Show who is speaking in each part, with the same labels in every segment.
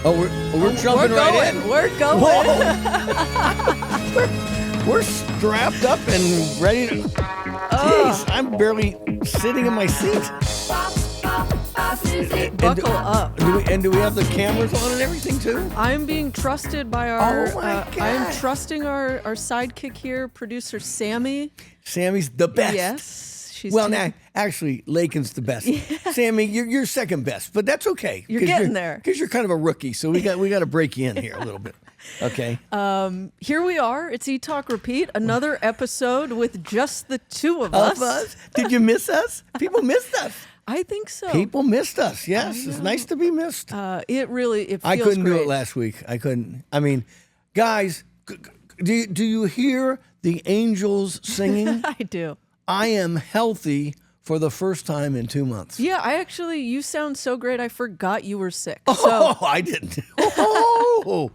Speaker 1: Oh, we're jumping right in.
Speaker 2: We're going.
Speaker 1: We're strapped up and ready to. Jeez, I'm barely sitting in my seat.
Speaker 2: Buckle up.
Speaker 1: Do we have the cameras on and everything too?
Speaker 2: I'm being trusted by our.
Speaker 1: Oh my God.
Speaker 2: I'm trusting our sidekick here, producer Sammy.
Speaker 1: Sammy's the best.
Speaker 2: Yes, she's.
Speaker 1: Now, actually, Lakin's the best. Yeah. Sammy, you're second best, but that's okay.
Speaker 2: You're getting there
Speaker 1: because you're kind of a rookie. So we got to break you in here a little bit. Okay.
Speaker 2: Here we are. It's E-Talk Repeat, another episode with just the two of us.
Speaker 1: Did you miss us? People missed us.
Speaker 2: I think so.
Speaker 1: People missed us. Yes, it's nice to be missed.
Speaker 2: It feels
Speaker 1: I couldn't
Speaker 2: great.
Speaker 1: do it last week. I couldn't. I mean, guys, do you hear the angels singing?
Speaker 2: I do.
Speaker 1: I am healthy for the first time in 2 months.
Speaker 2: Yeah, you sound so great. I forgot you were sick.
Speaker 1: Oh, I didn't. Oh,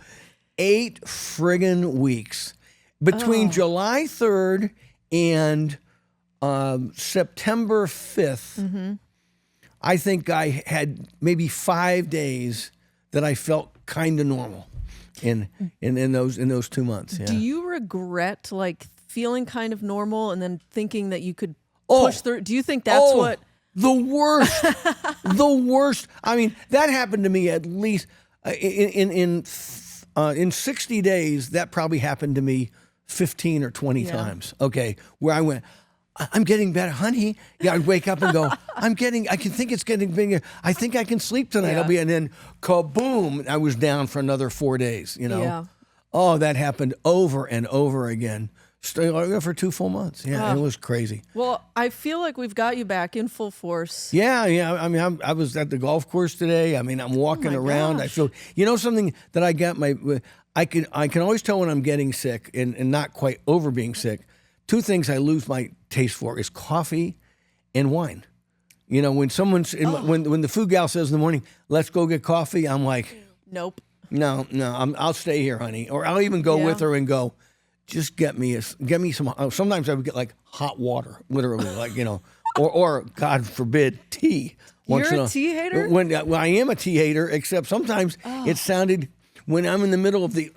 Speaker 1: 8 friggin' weeks between July 3rd and September 5th. Mm-hmm. I think I had maybe 5 days that I felt kind of normal in those 2 months. Yeah.
Speaker 2: Do you regret feeling kind of normal and then thinking that you could push through? Do you think that's what?
Speaker 1: The worst. The worst. I mean, that happened to me at least in 60 days. That probably happened to me 15 or 20 times. Okay, where I went, I'm getting better, honey. Yeah, I'd wake up and go, I can think it's getting bigger. I think I can sleep tonight.
Speaker 2: Yeah.
Speaker 1: And then kaboom, I was down for another 4 days,
Speaker 2: Yeah.
Speaker 1: Oh, that happened over and over again. For 2 full months. Yeah, it was crazy.
Speaker 2: Well, I feel like we've got you back in full force.
Speaker 1: Yeah. I mean, I was at the golf course today. I mean, I'm walking around.
Speaker 2: Gosh.
Speaker 1: I feel, something that I got I can always tell when I'm getting sick and not quite over being sick. 2 things I lose my taste for is coffee and wine. When someone's when the food gal says in the morning, "Let's go get coffee," I'm like,
Speaker 2: Nope.
Speaker 1: No, I'll stay here, honey. Or I'll even go with her and go, just get me some. Sometimes I would get hot water, literally, or God forbid, tea.
Speaker 2: You're a tea hater?
Speaker 1: When I am a tea hater, except sometimes it sounded when I'm in the middle of the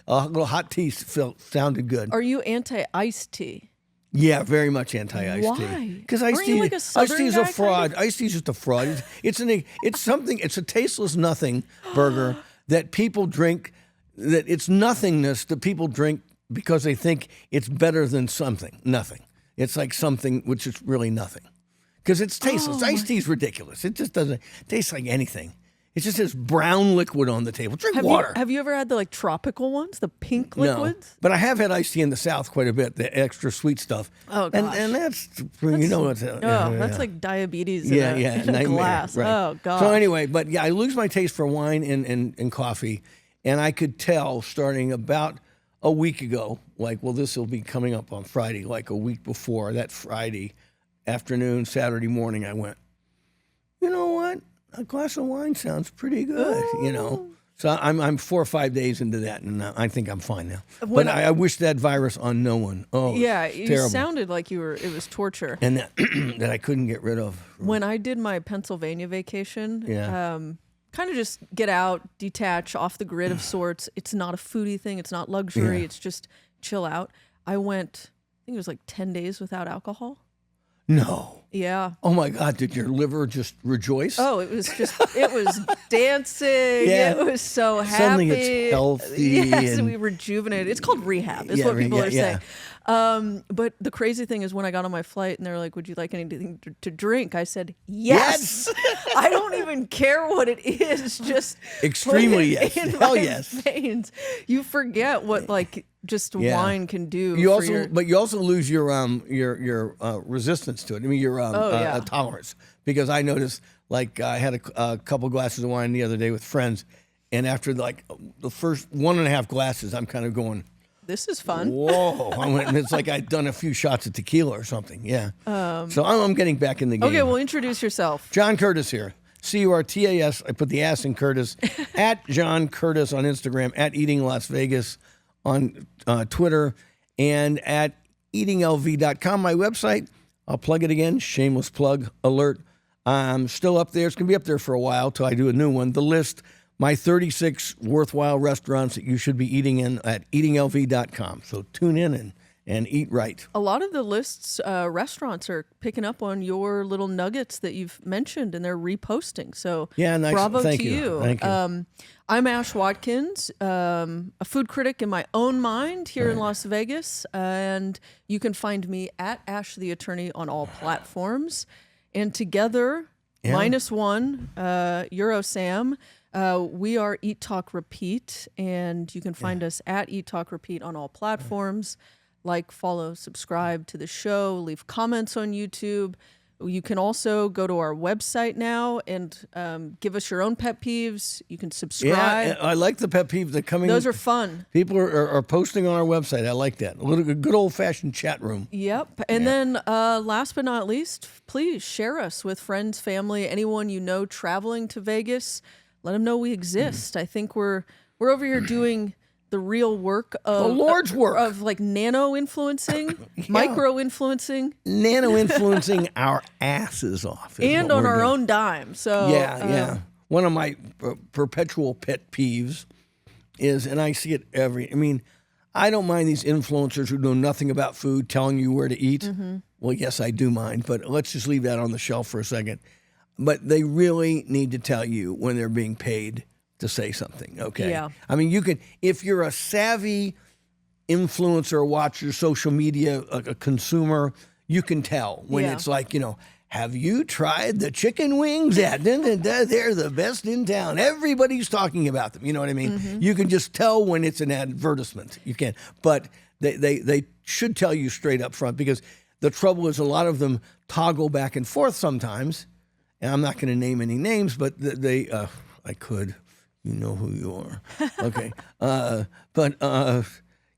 Speaker 1: a little hot tea sounded good.
Speaker 2: Are you anti-iced tea?
Speaker 1: Yeah, very much anti-iced tea.
Speaker 2: Why?
Speaker 1: Because iced tea is a fraud. Iced tea is just a fraud. It's a tasteless nothing burger that people drink. That it's nothingness that people drink because they think it's better than something. Nothing. It's like something which is really nothing. Because it's tasteless. Iced tea is ridiculous. It just doesn't taste like anything. It's just this brown liquid on the table. Drink water.
Speaker 2: Have you ever had the tropical ones, the pink liquids?
Speaker 1: No, but I have had iced tea in the South quite a bit, the extra sweet stuff.
Speaker 2: Oh, gosh.
Speaker 1: And that's
Speaker 2: that's like diabetes in a
Speaker 1: nightmare,
Speaker 2: glass.
Speaker 1: Right.
Speaker 2: Oh, God.
Speaker 1: So anyway, but I lose my taste for wine and coffee. And I could tell starting about a week ago, this will be coming up on Friday, a week before that Friday afternoon, Saturday morning, I went, you know what? A glass of wine sounds pretty good, So I'm 4 or 5 days into that, and I think I'm fine now. But I wish that virus on no one. Oh,
Speaker 2: yeah,
Speaker 1: it
Speaker 2: you sounded like it was torture.
Speaker 1: And that I couldn't get rid of.
Speaker 2: When I did my Pennsylvania vacation, kind of just get out, detach, off the grid of sorts. It's not a foodie thing. It's not luxury. It's just chill out. I went, I think it was 10 days without alcohol.
Speaker 1: No.
Speaker 2: Yeah.
Speaker 1: Oh my God! Did your liver just rejoice?
Speaker 2: Oh, it was dancing. Yeah. It was so happy.
Speaker 1: Suddenly it's healthy.
Speaker 2: Yes, we rejuvenated. It's called rehab. Is what people are saying. But the crazy thing is when I got on my flight and they're like, "Would you like anything to drink?" I said, "Yes." I don't even care what it is. Just
Speaker 1: extremely yes. Hell yes.
Speaker 2: Veins. You forget what just wine can do.
Speaker 1: But you also lose your resistance to it. I mean, your tolerance. Because I noticed, I had a couple glasses of wine the other day with friends, and after the first 1.5 glasses, I'm kind of going,
Speaker 2: this is fun.
Speaker 1: Whoa! It's like I'd done a few shots of tequila or something. Yeah. So I'm getting back in the game.
Speaker 2: Okay, well, introduce yourself.
Speaker 1: John Curtis here. Curtas. I put the ass in Curtis. At John Curtis on Instagram. At Eating Las Vegas on Twitter. And at eatinglv.com, my website. I'll plug it again. Shameless plug alert. I'm still up there. It's going to be up there for a while till I do a new one. The List my 36 worthwhile restaurants that you should be eating in at eatinglv.com. So tune in and eat right.
Speaker 2: A lot of the list's restaurants are picking up on your little nuggets that you've mentioned, and they're reposting. So
Speaker 1: nice.
Speaker 2: Bravo
Speaker 1: Thank
Speaker 2: to you.
Speaker 1: Thank you.
Speaker 2: I'm Ash Watkins, a food critic in my own mind here in Las Vegas, and you can find me at Ash the Attorney on all platforms. And together, -1, Euro Sam, we are Eat Talk Repeat, and you can find us at Eat Talk Repeat on all platforms. Like, follow, subscribe to the show, leave comments on YouTube. You can also go to our website now and give us your own pet peeves. You can subscribe.
Speaker 1: Yeah, I like the pet peeves that coming.
Speaker 2: Those are fun.
Speaker 1: People are posting on our website. I like that. A little good old-fashioned chat room.
Speaker 2: Yep. And then last but not least, please share us with friends, family, anyone you know traveling to Vegas. Let them know we exist. I think we're over here doing the real work of
Speaker 1: the Lord's work
Speaker 2: of like nano influencing, micro influencing,
Speaker 1: nano influencing our asses off,
Speaker 2: and on our own dime. So
Speaker 1: one of my perpetual pet peeves is, and I see it I don't mind these influencers who know nothing about food telling you where to eat. Mm-hmm. Well, yes, I do mind, but let's just leave that on the shelf for a second. But they really need to tell you when they're being paid to say something, okay?
Speaker 2: Yeah.
Speaker 1: I mean, you can, if you're a savvy influencer, watcher, social media, a consumer, you can tell when it's like, have you tried the chicken wings? They're the best in town. Everybody's talking about them. You know what I mean? Mm-hmm. You can just tell when it's an advertisement. You can, but they should tell you straight up front, because the trouble is a lot of them toggle back and forth sometimes. And I'm not going to name any names, but I could. You know who you are. Okay.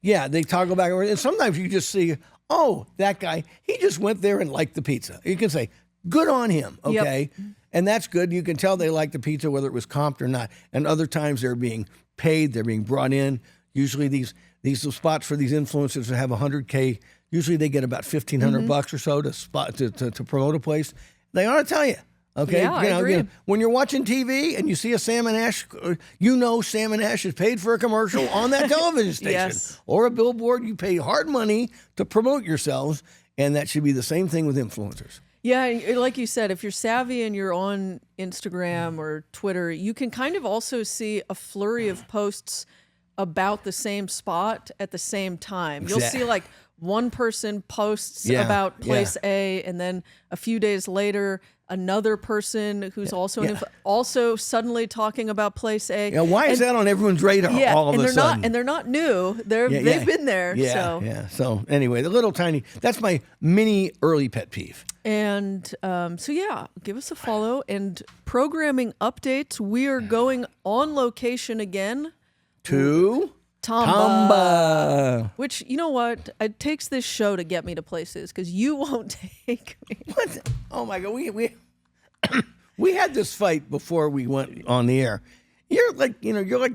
Speaker 1: They toggle back and forth. And sometimes you just see, oh, that guy, he just went there and liked the pizza. You can say, good on him, okay? Yep. And that's good. You can tell they like the pizza, whether it was comped or not. And other times they're being paid, they're being brought in. Usually these spots for these influencers that have 100K, usually they get about $1,500 bucks or so to promote a place. They ought to tell you. Okay,
Speaker 2: I agree.
Speaker 1: When you're watching TV and you see a Sam and Ash, Sam and Ash is paid for a commercial on that television station or a billboard. You pay hard money to promote yourselves, and that should be the same thing with influencers.
Speaker 2: Yeah, like you said, if you're savvy and you're on Instagram or Twitter, you can kind of also see a flurry of posts about the same spot at the same time. You'll see like one person posts about place A, and then a few days later, another person who's also suddenly talking about place A.
Speaker 1: Yeah, why is that on everyone's radar all of a sudden?
Speaker 2: And they're not new. They've been there.
Speaker 1: So anyway, that's my mini early pet peeve.
Speaker 2: And give us a follow. And programming updates, we are going on location again.
Speaker 1: To
Speaker 2: Tamba. Which, you know what? It takes this show to get me to places, because you won't take me.
Speaker 1: What? Oh my God, we had this fight before we went on the air. You're like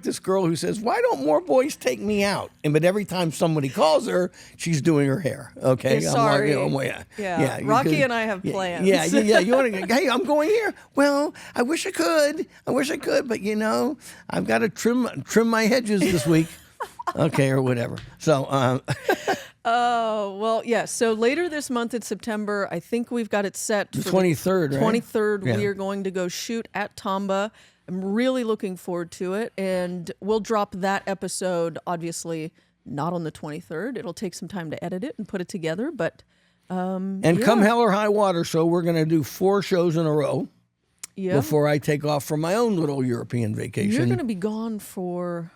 Speaker 1: this girl who says, "Why don't more boys take me out?" But every time somebody calls her, she's doing her hair. Okay,
Speaker 2: sorry. Rocky and I have plans.
Speaker 1: Yeah. You want to? Hey, I'm going here. Well, I wish I could, but I've got to trim my hedges this week. Okay, or whatever. So.
Speaker 2: So later this month in September, I think we've got it set
Speaker 1: the 23rd, right?
Speaker 2: 23rd, we are going to go shoot at Tamba. I'm really looking forward to it, and we'll drop that episode, obviously, not on the 23rd. It'll take some time to edit it and put it together, but... come
Speaker 1: hell or high water, so we're going to do 4 shows in a row before I take off for my own little European vacation.
Speaker 2: You're going to be gone for...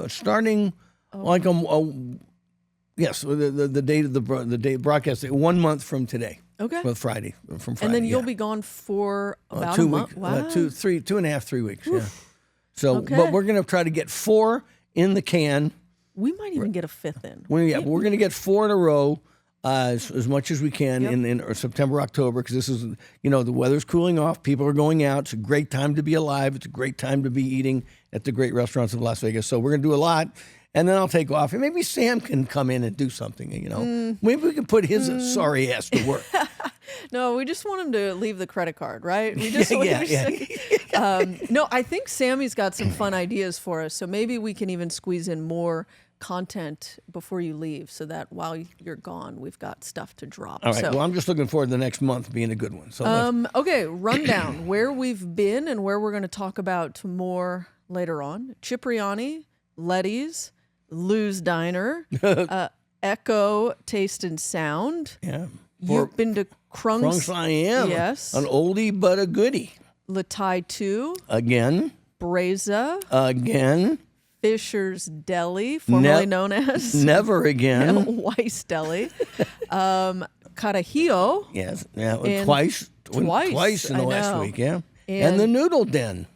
Speaker 1: starting like yes, the date of the day broadcast, 1 month from today.
Speaker 2: Okay.
Speaker 1: Well, Friday, from Friday.
Speaker 2: And then you'll be gone for about
Speaker 1: 2
Speaker 2: a
Speaker 1: weeks.
Speaker 2: month. Wow.
Speaker 1: 2.5, 3 weeks.
Speaker 2: Oof.
Speaker 1: Yeah. So, but we're going to try to get 4 in the can.
Speaker 2: We might even get a 5th in.
Speaker 1: We're going to get 4 in a row, as much as we can in September, October, because this is, the weather's cooling off. People are going out. It's a great time to be alive. It's a great time to be eating at the great restaurants of Las Vegas. So we're going to do a lot. and then I'll take off. And maybe Sam can come in and do something, you know. Maybe we can put his sorry ass to work.
Speaker 2: No, we just want him to leave the credit card, right? We just want no, I think Sammy's got some fun ideas for us, so maybe we can even squeeze in more content before you leave so that while you're gone, we've got stuff to drop.
Speaker 1: All right,
Speaker 2: so,
Speaker 1: well, I'm just looking forward to the next month being a good one. So
Speaker 2: okay, rundown, where we've been and where we're going to talk about more later on. Cipriani, Letty's, Lou's Diner, Echo Taste and Sound.
Speaker 1: Yeah.
Speaker 2: You've been to Crunks.
Speaker 1: I am.
Speaker 2: Yes.
Speaker 1: An oldie but a goodie.
Speaker 2: Latai 2.
Speaker 1: Again.
Speaker 2: Breza.
Speaker 1: Again.
Speaker 2: Fisher's Deli, formerly known as
Speaker 1: Never Again.
Speaker 2: Weiss Deli. Carajillo.
Speaker 1: Yes. Yeah. Twice in the last week. Yeah. And the Noodle Den,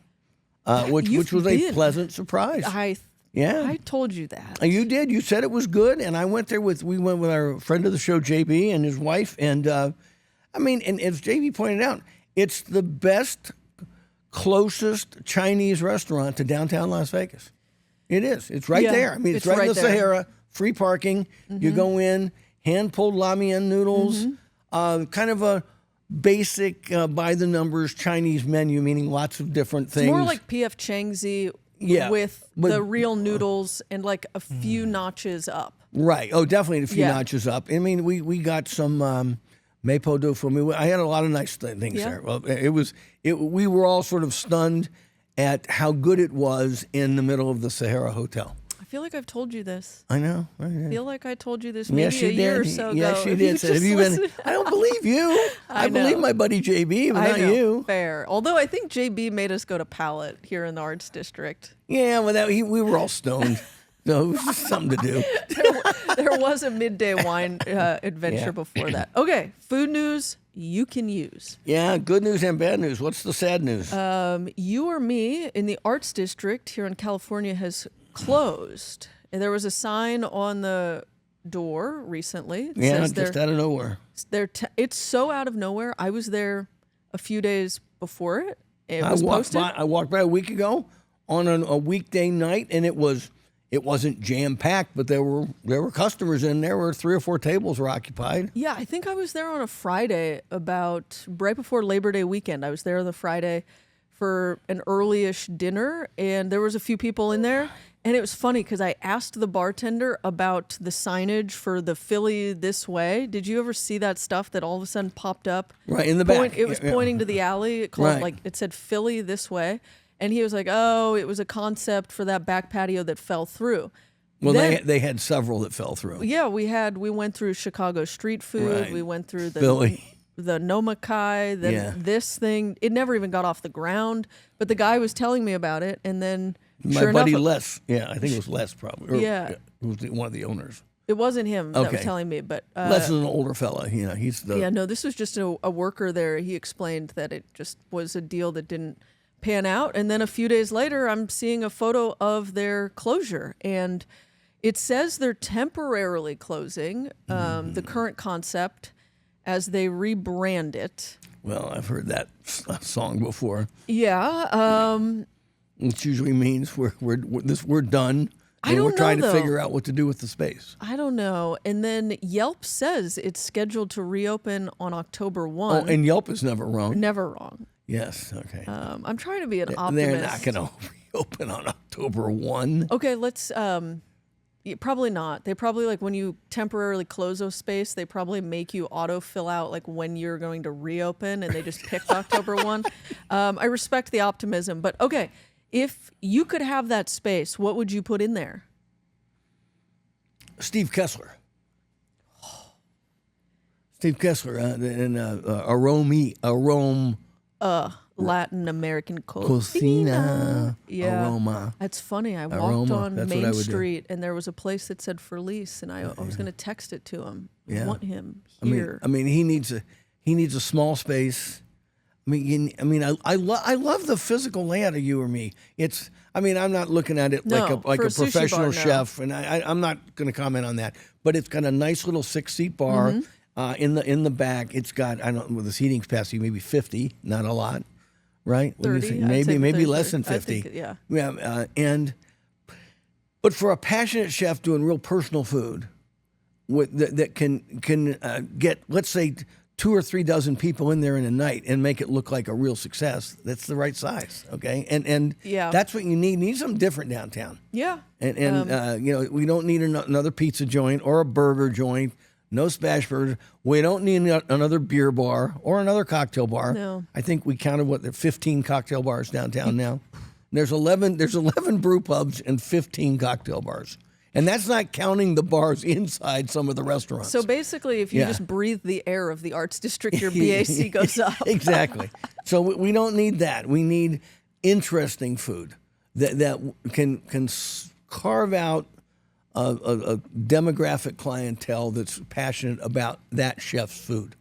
Speaker 1: which was a pleasant surprise.
Speaker 2: I told you that.
Speaker 1: You did. You said it was good, and we went with our friend of the show, JB, and his wife, and and as JB pointed out, it's the best, closest Chinese restaurant to downtown Las Vegas. It is. It's right there. I mean, it's right in the Sahara. Free parking. You go in, hand-pulled lamian noodles, kind of a basic, by-the-numbers Chinese menu, meaning lots of different things.
Speaker 2: It's more like P.F. Chang's with the real noodles and like a few notches up. Right.
Speaker 1: Oh, definitely a few notches up. I mean, we got some mapo tofu. I had a lot of nice things there. Well, we were all sort of stunned at how good it was in the middle of the Sahara Hotel.
Speaker 2: I feel like I've told you this.
Speaker 1: I know.
Speaker 2: I feel like I told you this maybe a year or so ago.
Speaker 1: Yes, you did. I don't believe you. I believe my buddy JB, but not you.
Speaker 2: Fair. Although I think JB made us go to Palette here in the Arts District.
Speaker 1: Yeah, well, we were all stoned. So it was just something to do.
Speaker 2: There was a midday wine adventure before that. Okay, food news you can use.
Speaker 1: Yeah, good news and bad news. What's the sad news?
Speaker 2: You or Me in the Arts District here in California has closed. And there was a sign on the door recently.
Speaker 1: That says just out of nowhere.
Speaker 2: It's so out of nowhere. I was there a few days before it. I
Speaker 1: walked by a week ago on a weekday night, and it wasn't jam packed, but there were customers in there. Where 3 or 4 tables were occupied.
Speaker 2: Yeah, I think I was there on a Friday about right before Labor Day weekend. I was there on the Friday for an early-ish dinner, and there was a few people in there. And it was funny because I asked the bartender about the signage for the Philly this way. Did you ever see that stuff that all of a sudden popped up?
Speaker 1: Right in the back.
Speaker 2: It was pointing to the alley. It said Philly this way. And he was like, oh, it was a concept for that back patio that fell through.
Speaker 1: Well, they had several that fell through.
Speaker 2: Yeah, we went through Chicago street food.
Speaker 1: Right.
Speaker 2: We went through
Speaker 1: Philly.
Speaker 2: The Nomakai, then this thing. It never even got off the ground. But the guy was telling me about it, and then
Speaker 1: my buddy Les. Yeah, I think it was Les probably. It was one of the owners.
Speaker 2: It wasn't him that was telling me, but
Speaker 1: Les is an older fella. You know, he's the
Speaker 2: this was just a worker there. He explained that it just was a deal that didn't pan out, and then a few days later, I'm seeing a photo of their closure, and it says they're temporarily closing the current concept as they rebrand it.
Speaker 1: Well, I've heard that song before.
Speaker 2: Yeah.
Speaker 1: Which usually means we're done. We're trying to figure out what to do with the space.
Speaker 2: I don't know. And then Yelp says it's scheduled to reopen on October 1.
Speaker 1: Oh, and Yelp is never wrong.
Speaker 2: Never wrong.
Speaker 1: Yes. Okay.
Speaker 2: I'm trying to be an optimist.
Speaker 1: They're not going to reopen on October 1.
Speaker 2: Okay, let's. Probably not. They probably, like, when you temporarily close a space, they probably make you auto fill out like when you're going to reopen, and they just picked October 1. I respect the optimism, but okay. If you could have that space, what would you put in there?
Speaker 1: Steve Kessler. Steve Kessler and Arome.
Speaker 2: Latin American
Speaker 1: cocina.
Speaker 2: Yeah.
Speaker 1: Aroma.
Speaker 2: That's funny. I walked on Main Street and there was a place that said for lease, and I was going to text it to him. I want him here.
Speaker 1: I mean, he needs a small space. I love the physical layout of You or Me. I'm not looking at it like a professional chef, and I'm not going to comment on that. But it's got a nice little 6-seat bar in the back. It's got, I don't know, with the seating capacity, maybe 50, not a lot, right?
Speaker 2: 30,
Speaker 1: maybe less than 50.
Speaker 2: Yeah.
Speaker 1: And But for a passionate chef doing real personal food that can get, let's say, 2 or 3 dozen people in there in a night and make it look like a real success, that's the right size, okay? And that's what you need. You need something different downtown.
Speaker 2: Yeah.
Speaker 1: And we don't need another pizza joint or a burger joint. No smash burgers. We don't need another beer bar or another cocktail bar.
Speaker 2: No.
Speaker 1: I think we counted there are 15 cocktail bars downtown now. There's 11 brew pubs and 15 cocktail bars. And that's not counting the bars inside some of the restaurants.
Speaker 2: So basically, if you just breathe the air of the Arts District, your BAC goes up.
Speaker 1: Exactly. So we don't need that. We need interesting food that can carve out a demographic clientele that's passionate about that chef's food.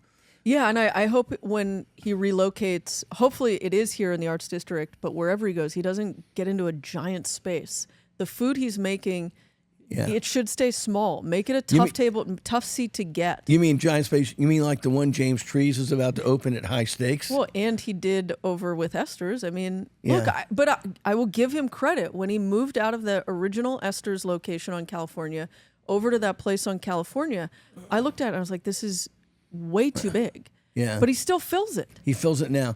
Speaker 2: Yeah, and I hope when he relocates, hopefully it is here in the Arts District, but wherever he goes, he doesn't get into a giant space. The food he's making, it should stay small. Make it a tough seat to get.
Speaker 1: You mean giant space? You mean like the one James Trees is about to open at High Stakes?
Speaker 2: Well, and he did over with Esther's. I mean, look, I will give him credit. When he moved out of the original Esther's location on California over to that place on California, I looked at it and I was like, this is way too big.
Speaker 1: Yeah.
Speaker 2: But he still fills it.
Speaker 1: He fills it now.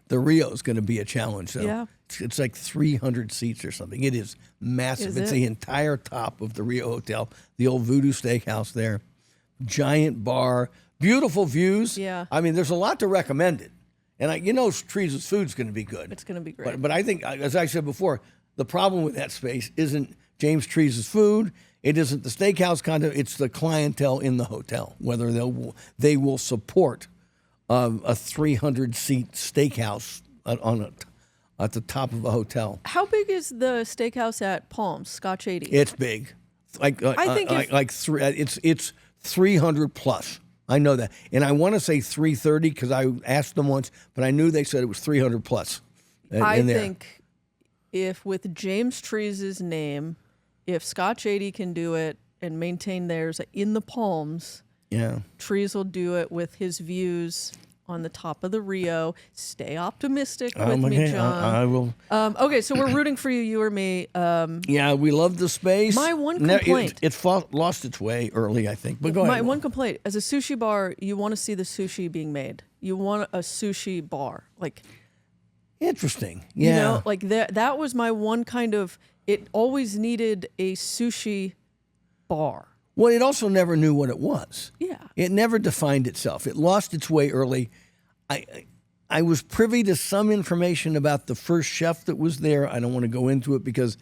Speaker 1: The Rio is going to be a challenge, though.
Speaker 2: Yeah.
Speaker 1: It's like 300 seats or something. It is massive. It's the entire top of the Rio Hotel, the old Voodoo Steakhouse there. Giant bar, beautiful views.
Speaker 2: Yeah.
Speaker 1: I mean, there's a lot to recommend it. And Trees' food's going to be good.
Speaker 2: It's going to be great.
Speaker 1: But I think, as I said before, the problem with that space isn't James Trees' food. It isn't the steakhouse content. It's the clientele in the hotel, whether they will support a 300-seat steakhouse at the top of a hotel.
Speaker 2: How big is the steakhouse at Palms, Scotch 80?
Speaker 1: It's big. I think it's 300 plus. I know that, and I want to say 330 because I asked them once, but I knew they said it was 300 plus.
Speaker 2: I think if with James Trees' name, if Scotch 80 can do it and maintain theirs in the Palms, Trees will do it with his views on the top of the Rio. Stay optimistic with me, John.
Speaker 1: I will.
Speaker 2: Okay, so we're rooting for you, you or me.
Speaker 1: We love the space.
Speaker 2: My one complaint.
Speaker 1: It lost its way early, I think. But go ahead.
Speaker 2: My one complaint. As a sushi bar, you want to see the sushi being made. You want a sushi bar.
Speaker 1: Interesting. Yeah.
Speaker 2: That was my one kind of, it always needed a sushi bar.
Speaker 1: Well, it also never knew what it was.
Speaker 2: Yeah.
Speaker 1: It never defined itself. It lost its way early. I was privy to some information about the first chef that was there. I don't want to go into it because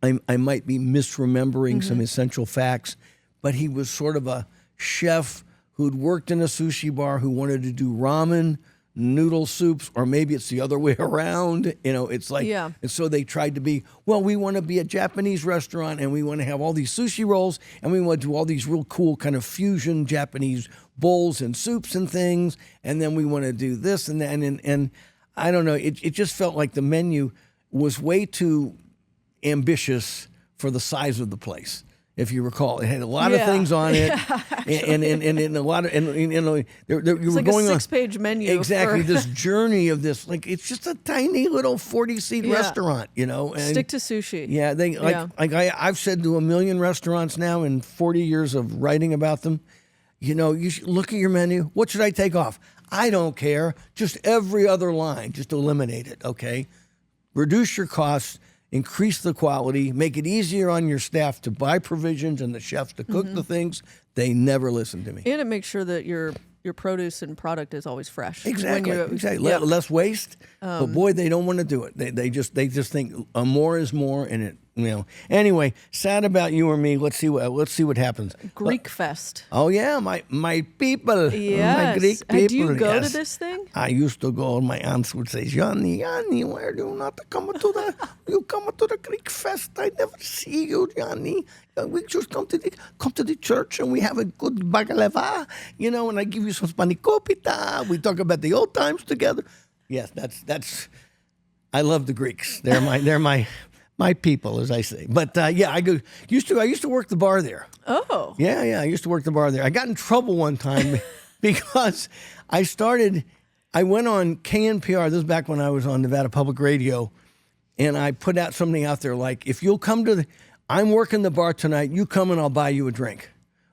Speaker 1: I might be misremembering some essential facts. But he was sort of a chef who'd worked in a sushi bar who wanted to do ramen, noodle soups, or maybe it's the other way around. It's like, and so they tried to be, we want to be a Japanese restaurant and we want to have all these sushi rolls and we want to do all these real cool kind of fusion Japanese bowls and soups and things. And then we want to do this and that. And I don't know, it just felt like the menu was way too ambitious for the size of the place. If you recall, it had a lot of things on it, and a lot of you were
Speaker 2: like
Speaker 1: going
Speaker 2: a 6-page menu.
Speaker 1: Exactly, this journey of this, it's just a tiny little 40-seat restaurant, And,
Speaker 2: stick to sushi.
Speaker 1: Yeah, I've said to 1 million restaurants now in 40 years of writing about them, you should look at your menu. What should I take off? I don't care. Just every other line, just eliminate it. Okay, reduce your costs. Increase the quality, make it easier on your staff to buy provisions and the chefs to cook the things. They never listen to me.
Speaker 2: And it makes sure that your produce and product is always fresh.
Speaker 1: Exactly. Less waste. But boy, they don't want to do it. They just think more is more, and it. Anyway, sad about you or me. Let's see what happens.
Speaker 2: Greek Fest.
Speaker 1: Oh yeah, my people.
Speaker 2: Yes.
Speaker 1: My Greek people.
Speaker 2: Do you go to this thing?
Speaker 1: I used to go. My aunts would say, Johnny, where do you not come to the? You come to the Greek Fest. I never see you, Johnny. We just come to the church and we have a good baklava, and I give you some spanakopita. We talk about the old times together. Yes, that's. I love the Greeks. They're my people, as I say. But I used to work the bar there.
Speaker 2: Oh.
Speaker 1: Yeah, I used to work the bar there. I got in trouble one time because I went on KNPR. This is back when I was on Nevada Public Radio, and I put out something out there like, if you'll come to I'm working the bar tonight. You come and I'll buy you a drink,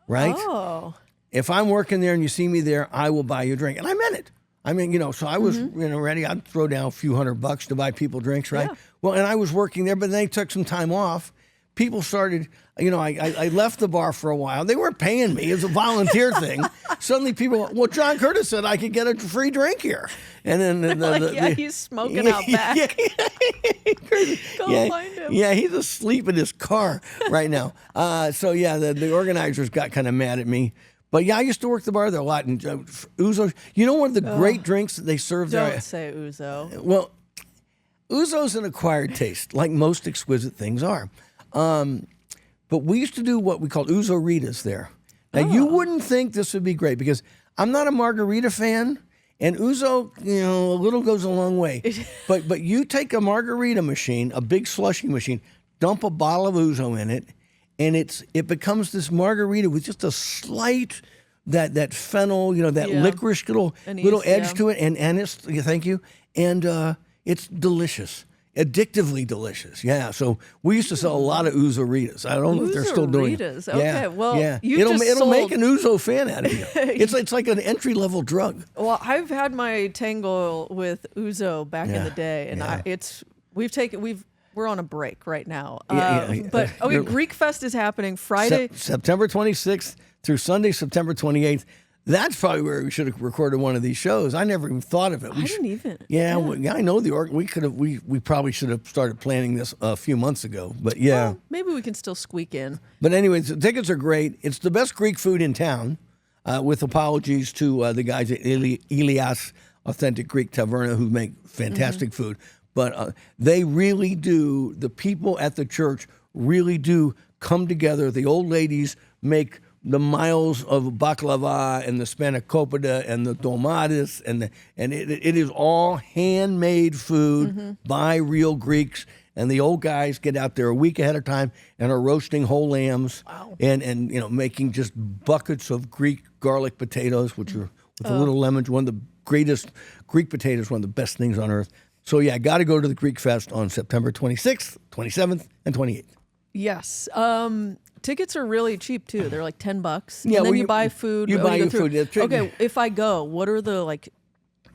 Speaker 1: right?
Speaker 2: Oh.
Speaker 1: If I'm working there and you see me there, I will buy you a drink. And I meant it. I mean, so I was, ready. I'd throw down a few $100 to buy people drinks, right?
Speaker 2: Yeah.
Speaker 1: Well, and I was working there, but then I took some time off. People started, I left the bar for a while. They weren't paying me. It was a volunteer thing. Suddenly people, well, John Curtis said I could get a free drink here. And then
Speaker 2: he's smoking out back. Go find him.
Speaker 1: Yeah, he's asleep in his car right now. The organizers got kind of mad at me. But yeah, I used to work the bar there a lot. And ouzo, one of the great drinks that they serve there?
Speaker 2: Don't say ouzo.
Speaker 1: Well, ouzo's an acquired taste, like most exquisite things are. But we used to do what we called ouzo ritas there. Now, you wouldn't think this would be great because I'm not a margarita fan. And ouzo, a little goes a long way. But you take a margarita machine, a big slushy machine, dump a bottle of ouzo in it, and it becomes this margarita with just a slight that fennel, that licorice little edge to it, and it's thank you, and it's delicious, addictively delicious. Yeah, so we used to sell a lot of ouzo ritas. I don't know if they're still doing it.
Speaker 2: Okay,
Speaker 1: yeah,
Speaker 2: well,
Speaker 1: yeah.
Speaker 2: it'll
Speaker 1: make an ouzo fan out of you. It's like an entry level drug.
Speaker 2: Well, I've had my tangle with ouzo back in the day, and we're on a break right now. But Greek Fest is happening Friday,
Speaker 1: September 26th through Sunday, September 28th. That's probably where we should have recorded one of these shows. I never even thought of it.
Speaker 2: I didn't even.
Speaker 1: Yeah, I know the org. We probably should have started planning this a few months ago. But yeah,
Speaker 2: well, maybe we can still squeak in.
Speaker 1: But anyways, the tickets are great. It's the best Greek food in town. With apologies to the guys at Ilias Authentic Greek Taverna who make fantastic food. But they really do, the people at the church really do come together. The old ladies make the miles of baklava and the spanakopita and the tomatis, and it is all handmade food by real Greeks. And the old guys get out there a week ahead of time and are roasting whole lambs and making just buckets of Greek garlic potatoes, which are with a little lemon. One of the greatest Greek potatoes, one of the best things on earth. So, yeah, got to go to the Greek Fest on September 26th, 27th, and 28th.
Speaker 2: Yes. Tickets are really cheap, too. They're like $10.
Speaker 1: Yeah,
Speaker 2: and then you buy food.
Speaker 1: You buy your food.
Speaker 2: Okay, if I go, what are the,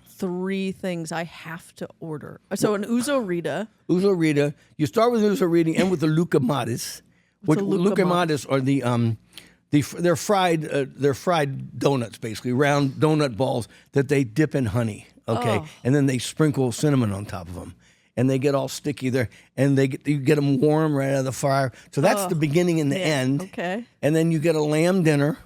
Speaker 2: 3 things I have to order? So an ouzo rita.
Speaker 1: Ouzo rita. You start with ouzo rita and with the loukomatis. Loukomatis are they're fried donuts, basically, round donut balls that they dip in honey. Okay, and then they sprinkle cinnamon on top of them, and they get all sticky there, and you get them warm right out of the fire. So that's the beginning and the end.
Speaker 2: Okay,
Speaker 1: and then you get a lamb dinner.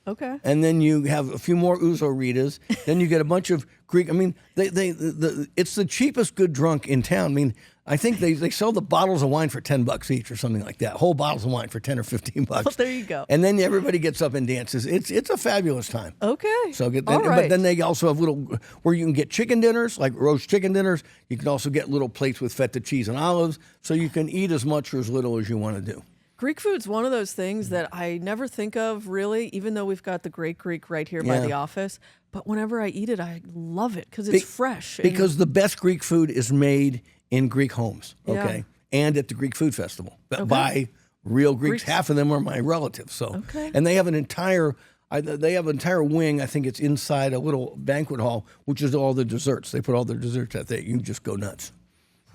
Speaker 2: Okay,
Speaker 1: and then you have a few more ouzo ritas. Then you get a bunch of Greek. I mean, it's the cheapest good drunk in town. I mean, I think they sell the bottles of wine for $10 each or something like that. Whole bottles of wine for $10 or $15.
Speaker 2: Well, there you go.
Speaker 1: And then everybody gets up and dances. It's a fabulous time.
Speaker 2: Okay.
Speaker 1: So
Speaker 2: but
Speaker 1: then they also have little where you can get chicken dinners, like roast chicken dinners. You can also get little plates with feta cheese and olives, so you can eat as much or as little as you want to do.
Speaker 2: Greek food's one of those things that I never think of, really, even though we've got the Great Greek right here by the office. But whenever I eat it, I love it because it's fresh.
Speaker 1: Because the best Greek food is made in Greek homes, okay? And at the Greek Food Festival by real Greeks. Half of them are my relatives. So, and they have an entire wing. I think it's inside a little banquet hall, which is all the desserts. They put all the desserts out there. You can just go nuts.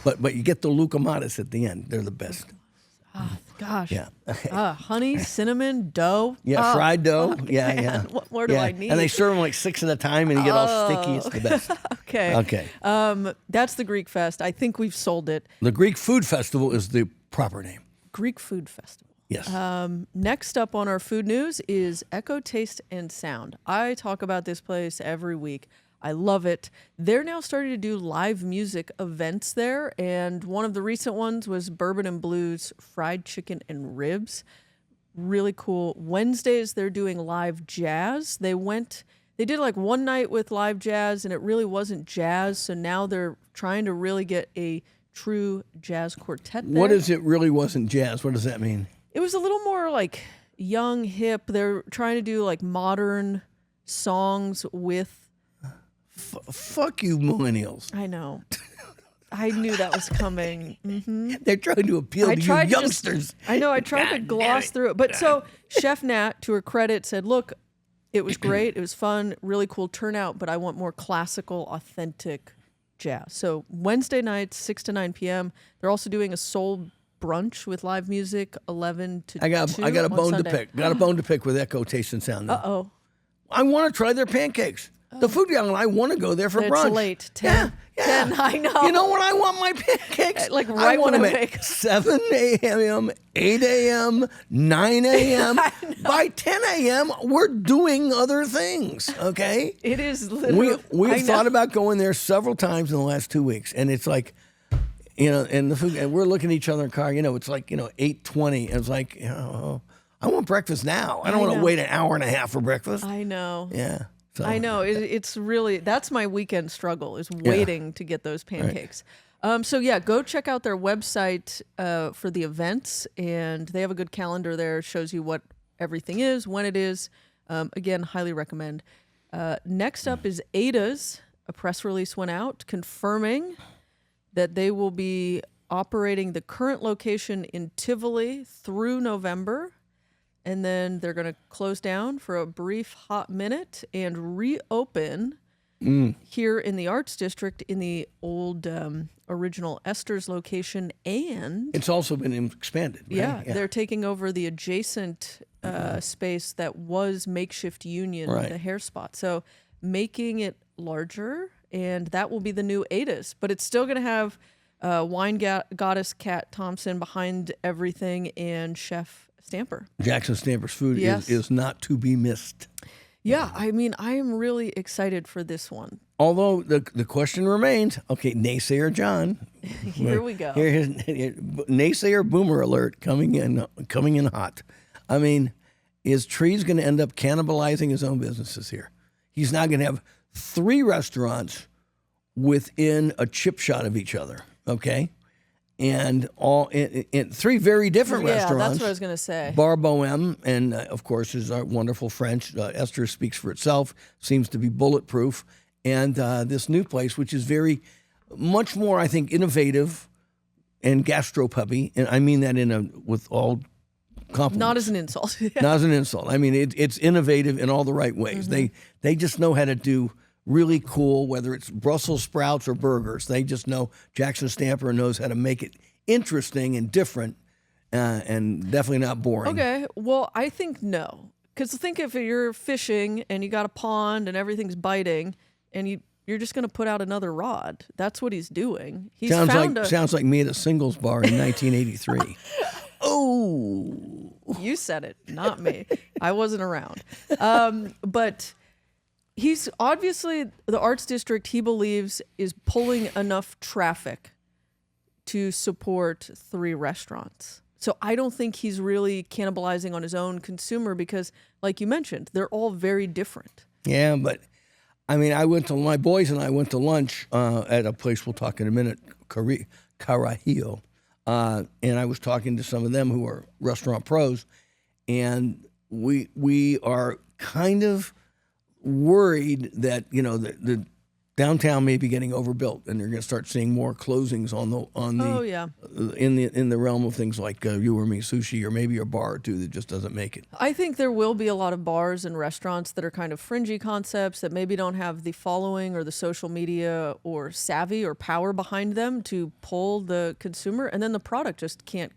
Speaker 1: But you get the loukomatis at the end. They're the best.
Speaker 2: Oh, gosh.
Speaker 1: Yeah.
Speaker 2: Honey, cinnamon, dough.
Speaker 1: Yeah, fried dough. Yeah.
Speaker 2: What more do I need?
Speaker 1: And they serve them 6 at a time, and you get all sticky. It's the best.
Speaker 2: Okay. That's the Greek Fest. I think we've sold it.
Speaker 1: The Greek Food Festival is the proper name.
Speaker 2: Greek Food Festival.
Speaker 1: Yes.
Speaker 2: Next up on our food news is Echo Taste and Sound. I talk about this place every week. I love it. They're now starting to do live music events there, and one of the recent ones was Bourbon and Blues fried chicken and ribs. Really cool. Wednesdays they're doing live jazz. They did one night with live jazz, and it really wasn't jazz, so now they're trying to really get a true jazz quartet there.
Speaker 1: What is it really wasn't jazz? What does that mean?
Speaker 2: It was a little more young, hip. They're trying to do modern songs with...
Speaker 1: Fuck you, millennials.
Speaker 2: I know. I knew that was coming.
Speaker 1: They're trying to appeal to you youngsters.
Speaker 2: I know. I tried to gloss through it. But so Chef Nat, to her credit, said, look, it was great. It was fun. Really cool turnout. But I want more classical, authentic jazz. So Wednesday nights, 6 to 9 p.m. They're also doing a soul brunch with live music, 11 to 2
Speaker 1: I got a bone to pick. Got a bone to pick with Echo Taste and Sound.
Speaker 2: Uh-oh.
Speaker 1: I want to try their pancakes. The food guy and I want to go there for brunch.
Speaker 2: It's late. 10.
Speaker 1: Yeah.
Speaker 2: 10, I know.
Speaker 1: You know when I want my pancakes?
Speaker 2: Like
Speaker 1: I
Speaker 2: right
Speaker 1: want
Speaker 2: when
Speaker 1: them
Speaker 2: I
Speaker 1: at
Speaker 2: wake up.
Speaker 1: 7 a.m., 8 a.m., 9 a.m. By 10 a.m., we're doing other things, okay?
Speaker 2: It is literally.
Speaker 1: We've thought about going there several times in the last 2 weeks, and it's like, and the food, and we're looking at each other in the car, it's like, 8:20, and it's like, I want breakfast now. I don't want to wait an hour and a half for breakfast.
Speaker 2: I know.
Speaker 1: Yeah. So,
Speaker 2: I know. It's really, that's my weekend struggle, is waiting to get those pancakes. Right. So yeah, go check out their website for the events, and they have a good calendar there. It shows you what everything is, when it is. Again, highly recommend. Next up is Ada's. A press release went out confirming that they will be operating the current location in Tivoli through November. And then they're going to close down for a brief hot minute and reopen here in the Arts District in the old original Esther's location. And
Speaker 1: it's also been expanded. Right?
Speaker 2: Yeah, they're taking over the adjacent space that was Makeshift Union, the hair spot. So making it larger, and that will be the new Ada's. But it's still going to have wine goddess Kat Thompson behind everything, and Chef Stamper. Jackson
Speaker 1: Stamper's food is not to be missed.
Speaker 2: Yeah, I mean, I am really excited for this one.
Speaker 1: Although the question remains, okay, naysayer John.
Speaker 2: Here we go.
Speaker 1: Here's naysayer boomer alert coming in hot. I mean, is Trees going to end up cannibalizing his own businesses here? He's now going to have 3 restaurants within a chip shot of each other, okay? And all in 3 very different restaurants.
Speaker 2: Yeah, that's what I was going to say.
Speaker 1: Bar Bohème, and of course, is our wonderful French. Esther speaks for itself, seems to be bulletproof. And this new place, which is much more, I think, innovative and gastropubby. And I mean that with all compliments.
Speaker 2: Not as an insult.
Speaker 1: Not as an insult. I mean, it's innovative in all the right ways. Mm-hmm. They just know how to do really cool, whether it's Brussels sprouts or burgers. They just know, Jackson Stamper knows how to make it interesting and different and definitely not boring.
Speaker 2: Okay, well, I think no. Because think if you're fishing and you got a pond and everything's biting and you're just going to put out another rod. That's what he's doing.
Speaker 1: Sounds like me at a singles bar in 1983. Oh.
Speaker 2: You said it, not me. I wasn't around. But he's obviously, the Arts District, he believes, is pulling enough traffic to support 3 restaurants. So I don't think he's really cannibalizing on his own consumer because, like you mentioned, they're all very different.
Speaker 1: Yeah, but I mean, my boys and I went to lunch at a place we'll talk in a minute, Carajillo. And I was talking to some of them who are restaurant pros, and we are kind of worried that the downtown may be getting overbuilt, and they're going to start seeing more closings in the realm of things like you or me sushi, or maybe a bar or two that just doesn't make it.
Speaker 2: I think there will be a lot of bars and restaurants that are kind of fringy concepts that maybe don't have the following or the social media or savvy or power behind them to pull the consumer, and then the product just can't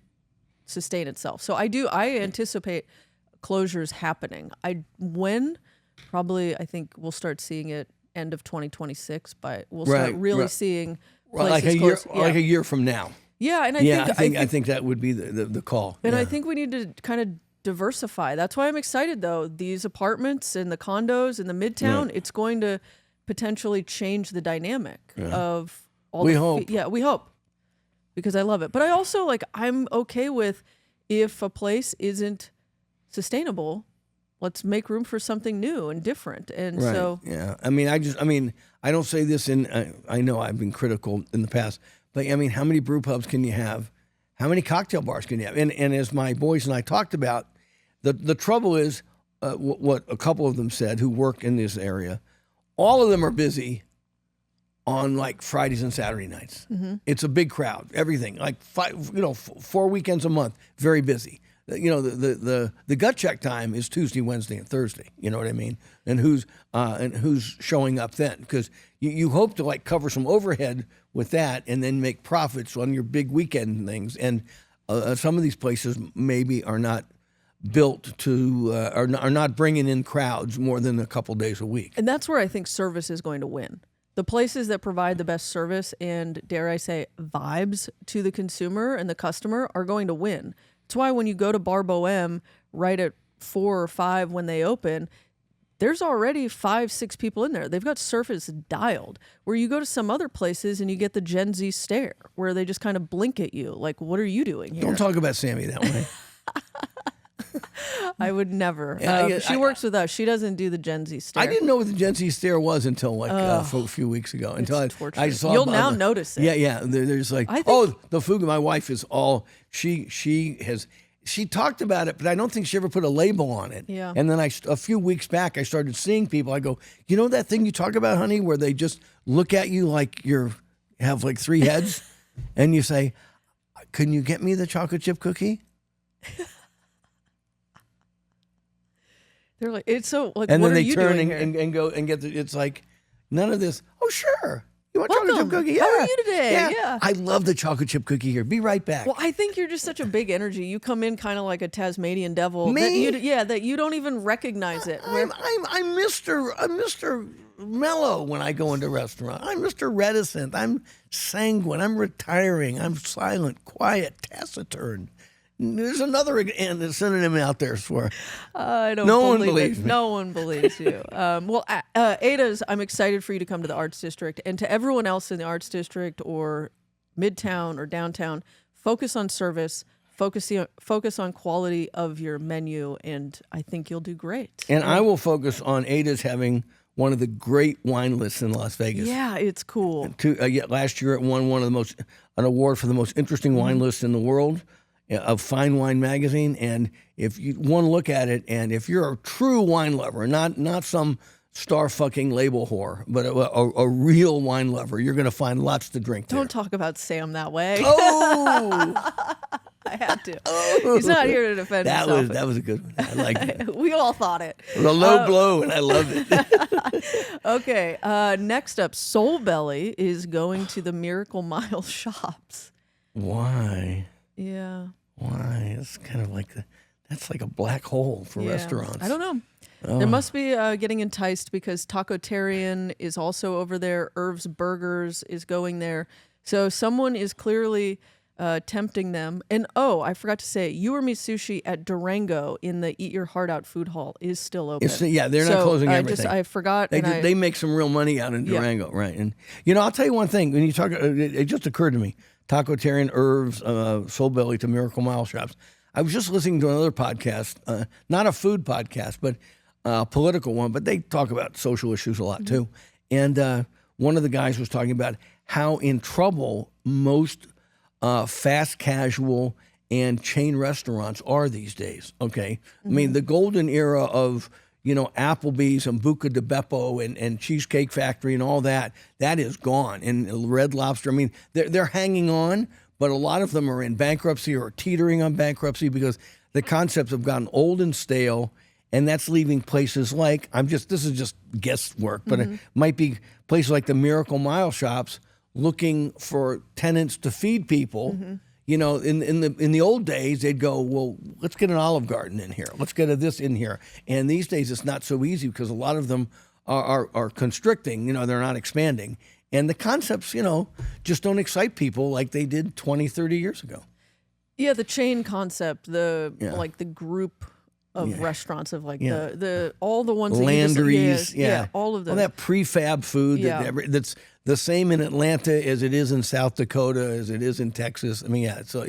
Speaker 2: sustain itself. So I anticipate closures happening. Probably, I think we'll start seeing it end of 2026, but we'll start really seeing places close.
Speaker 1: Like a year from now.
Speaker 2: Yeah, and
Speaker 1: I think that would be the call.
Speaker 2: And I think we need to kind of diversify. That's why I'm excited, though. These apartments and the condos in the Midtown, it's going to potentially change the dynamic of all. We hope. We hope, because I love it. But I also I'm okay with, if a place isn't sustainable, let's make room for something new and different. And so,
Speaker 1: I mean, I don't say this I know I've been critical in the past, but I mean, how many brew pubs can you have? How many cocktail bars can you have? And as my boys and I talked about, the trouble is what a couple of them said who work in this area, all of them are busy on like Fridays and Saturday nights. It's a big crowd, everything like 4 weekends a month, very busy. The gut check time is Tuesday, Wednesday, and Thursday. You know what I mean? And who's showing up then? Because you hope to like cover some overhead with that, and then make profits on your big weekend things. And some of these places maybe are not built to are not bringing in crowds more than a couple days a week.
Speaker 2: And that's where I think service is going to win. The places that provide the best service and, dare I say, vibes to the consumer and the customer are going to win. That's why when you go to Bar Bohem right at 4 or 5 when they open, there's already 5, 6 people in there. They've got surface dialed. Where you go to some other places and you get the Gen Z stare, where they just kind of blink at you, like, what are you doing here?
Speaker 1: Don't talk about Sammy that way.
Speaker 2: I would never. She works with us. She doesn't do the Gen Z stare.
Speaker 1: I didn't know what the Gen Z stare was until like a few weeks ago. Until I saw.
Speaker 2: You'll now notice it.
Speaker 1: Yeah. There's like, the fugu. My wife is all she talked about it, but I don't think she ever put a label on it.
Speaker 2: Yeah.
Speaker 1: And then a few weeks back, I started seeing people. I go, you know that thing you talk about, honey, where they just look at you like have like 3 heads, and you say, "Can you get me the chocolate chip cookie?"
Speaker 2: They're like, it's so like,
Speaker 1: and
Speaker 2: what
Speaker 1: then
Speaker 2: are
Speaker 1: they
Speaker 2: you
Speaker 1: turn
Speaker 2: doing
Speaker 1: and go and get it's like none of this. Oh, sure. You want
Speaker 2: Welcome.
Speaker 1: chocolate chip cookie? Yeah.
Speaker 2: How are you today? Yeah.
Speaker 1: I love the chocolate chip cookie here. Be right back.
Speaker 2: Well, I think you're just such a big energy. You come in kind of like a Tasmanian devil.
Speaker 1: Me?
Speaker 2: That you don't even recognize it.
Speaker 1: I'm Mr. Mellow when I go into a restaurant. I'm Mr. Reticent. I'm sanguine. I'm retiring. I'm silent, quiet, taciturn. There's another synonym out there for.
Speaker 2: I don't.
Speaker 1: No one
Speaker 2: believe
Speaker 1: believes
Speaker 2: it.
Speaker 1: me.
Speaker 2: No one believes you. Ada's. I'm excited for you to come to the Arts District, and to everyone else in the Arts District or Midtown or downtown. Focus on service. Focus on quality of your menu, and I think you'll do great.
Speaker 1: And I will focus on Ada's having one of the great wine lists in Las Vegas.
Speaker 2: Yeah, it's cool.
Speaker 1: Last year it won an award for the most interesting wine list in the world of Fine Wine Magazine. And if you want to look at it, and if you're a true wine lover, not some star-fucking label whore, but a real wine lover, you're going to find lots to drink there.
Speaker 2: Don't talk about Sam that way.
Speaker 1: Oh!
Speaker 2: I had to. He's not here to defend himself.
Speaker 1: That was a good one. I like it.
Speaker 2: We all thought it.
Speaker 1: It was a low blow, and I loved it.
Speaker 2: Okay, next up, Soulbelly is going to the Miracle Mile shops.
Speaker 1: Why?
Speaker 2: Yeah.
Speaker 1: Why? It's kind of like that's like a black hole for restaurants.
Speaker 2: I don't know. There must be getting enticed because Tacotarian is also over there. Irv's Burgers is going there. So someone is clearly tempting them. And I forgot to say, You or Me Sushi at Durango in the Eat Your Heart Out food hall is still open.
Speaker 1: They're not closing everything.
Speaker 2: I forgot.
Speaker 1: They make some real money out in Durango, right? And I'll tell you one thing. When you talk, it just occurred to me. Tacotarian, Irv's, Soulbelly to Miracle Mile shops. I was just listening to another podcast, not a food podcast, but a political one, but they talk about social issues a lot too. And one of the guys was talking about how in trouble most fast casual and chain restaurants are these days, okay? I mean, the golden era of, Applebee's and Buca de Beppo and Cheesecake Factory and all that is gone. And Red Lobster, I mean, they're hanging on, but a lot of them are in bankruptcy or teetering on bankruptcy because the concepts have gotten old and stale, and that's leaving places like, this is just guesswork, but it might be places like the Miracle Mile shops looking for tenants to feed people. In the old days, they'd go, well, let's get an Olive Garden in here. Let's get this in here. And these days, it's not so easy because a lot of them are constricting. They're not expanding. And the concepts, just don't excite people like they did 20, 30 years ago.
Speaker 2: Yeah, the chain concept, like the group of restaurants of like the all the ones
Speaker 1: Landry's,
Speaker 2: that all of them.
Speaker 1: All that prefab food that's the same in Atlanta as it is in South Dakota, as it is in Texas. I mean, so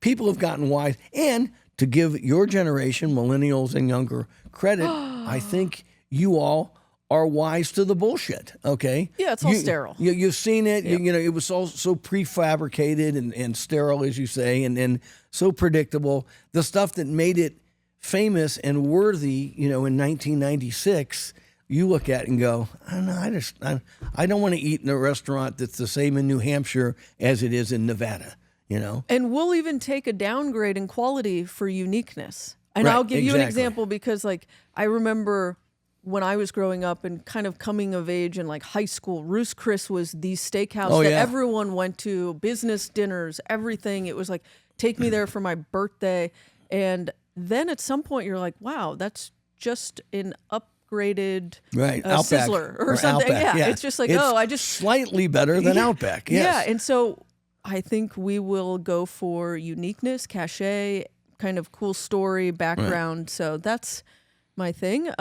Speaker 1: people have gotten wise. And to give your generation, millennials and younger, credit, I think you all are wise to the bullshit, okay?
Speaker 2: Yeah, it's all sterile.
Speaker 1: You've seen it. Yep. It was all so prefabricated and sterile, as you say, and so predictable. The stuff that made it famous and worthy, in 1996, you look at it and go, I don't want to eat in a restaurant that's the same in New Hampshire as it is in Nevada, you know?
Speaker 2: And we'll even take a downgrade in quality for uniqueness. And
Speaker 1: Right,
Speaker 2: I'll give you an
Speaker 1: exactly.
Speaker 2: example because, like, I remember when I was growing up and kind of coming of age in like high school, Ruth's Chris was the steakhouse that everyone went to, business dinners, everything. It was like, take me there for my birthday. And then at some point you're like, wow, that's just an upgraded
Speaker 1: Outback
Speaker 2: Sizzler or something.
Speaker 1: Outback,
Speaker 2: Yeah. It's just like, I just
Speaker 1: slightly better than Outback. Yes.
Speaker 2: Yeah. And so I think we will go for uniqueness, cachet, kind of cool story, background. Right. So that's my thing.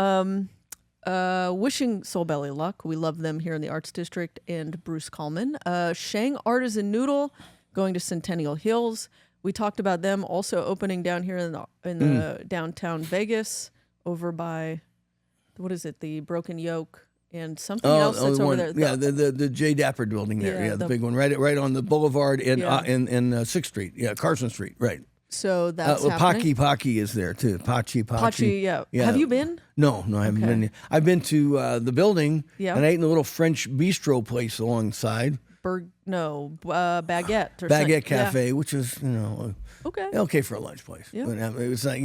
Speaker 2: Wishing Soulbelly luck. We love them here in the Arts District, and Bruce Coleman. Shang Artisan Noodle going to Centennial Hills. We talked about them also opening down here in the downtown Vegas, over by, what is it, the Broken Yoke and something else that's over there.
Speaker 1: Yeah, the J. Dapper building there. Yeah, the big one right on the boulevard in 6th Street. Yeah, Carson Street. Right.
Speaker 2: So that's happening.
Speaker 1: Pocky is there too. Pachi,
Speaker 2: yeah. Have you been?
Speaker 1: No, I haven't been yet. I've been to the building, and I ate in the little French bistro place alongside.
Speaker 2: Baguette or
Speaker 1: Baguette Cafe, which is, okay for a lunch place.
Speaker 2: Yeah.
Speaker 1: But, it's not,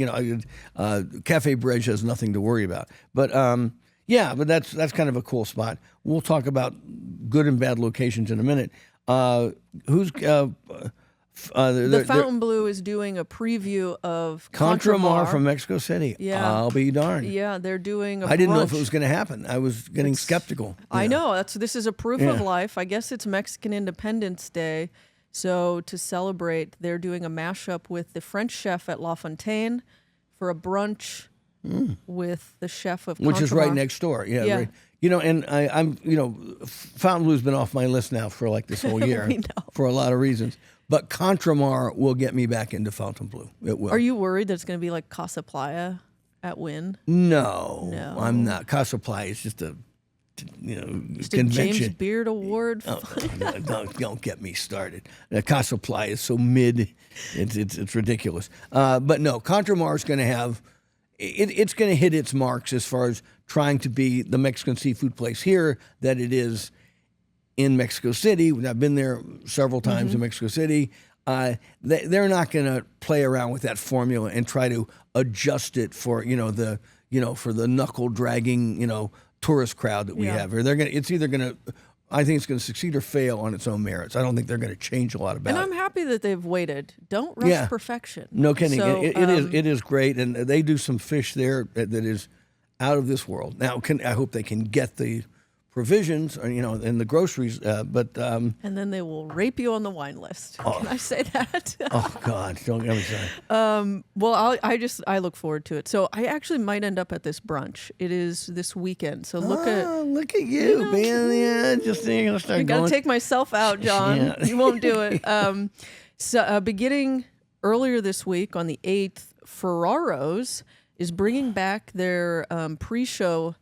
Speaker 1: Cafe Brege has nothing to worry about. But but that's kind of a cool spot. We'll talk about good and bad locations in a minute.
Speaker 2: The Fountain Blue is doing a preview of
Speaker 1: Contramar from Mexico City.
Speaker 2: Yeah.
Speaker 1: I'll be darned.
Speaker 2: Yeah, they're doing a
Speaker 1: I didn't know if
Speaker 2: brunch.
Speaker 1: it was going to happen. I was getting skeptical.
Speaker 2: I know. This is a proof of life. I guess it's Mexican Independence Day. So to celebrate, they're doing a mashup with the French chef at La Fontaine for a brunch with the chef of
Speaker 1: Which
Speaker 2: Contramar.
Speaker 1: is right next door. Yeah. Right. And I'm Fountain Blue's been off my list now for like this whole year for a lot of reasons. But Contramar will get me back into Fountain Blue. It will.
Speaker 2: Are you worried that it's going to be like Casa Playa at Wynn?
Speaker 1: No, I'm not. Casa Playa is just a convention.
Speaker 2: James Beard Award.
Speaker 1: Don't get me started. Casa Playa is so mid, it's ridiculous. But no, Contramar is going to have. It's going to hit its marks as far as trying to be the Mexican seafood place here that it is in Mexico City. I've been there several times in Mexico City. They're not going to play around with that formula and try to adjust it for for the knuckle dragging tourist crowd that we have. Or it's either going to. I think it's going to succeed or fail on its own merits. I don't think they're going to change a lot about it.
Speaker 2: And I'm happy that they've waited. Don't rush perfection.
Speaker 1: No kidding.
Speaker 2: So,
Speaker 1: it is great, and they do some fish there that is out of this world. Now, I hope they can get the provisions, and the groceries, but
Speaker 2: and then they will rape you on the wine list. Can I say that?
Speaker 1: Oh God, don't get me started.
Speaker 2: Well, I look forward to it. So I actually might end up at this brunch. It is this weekend. So look at
Speaker 1: you, man. Yeah, just you're gonna start.
Speaker 2: I gotta take myself out, John.
Speaker 1: Yeah.
Speaker 2: You won't do it. So beginning earlier this week on the 8th, Ferraro's is bringing back their pre-show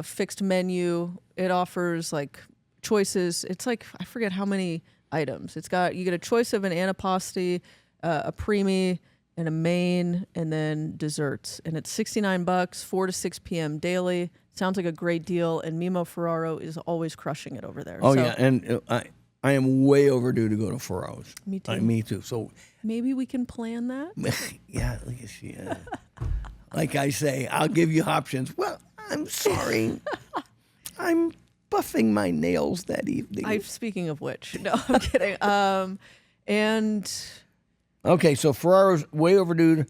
Speaker 2: fixed menu. It offers like choices. It's like, I forget how many items. You get a choice of an antipasti, a preemie, and a main, and then desserts. And it's $69, 4 to 6 p.m. daily. Sounds like a great deal. And Mimo Ferraro is always crushing it over there.
Speaker 1: Oh, yeah. And I am way overdue to go to Ferraro's.
Speaker 2: Me too.
Speaker 1: Me too. So
Speaker 2: maybe we can plan that.
Speaker 1: Yeah. Like I say, I'll give you options. Well, I'm sorry. I'm buffing my nails that evening.
Speaker 2: Speaking of which, no, I'm kidding. And
Speaker 1: okay, so Ferraro's way overdue.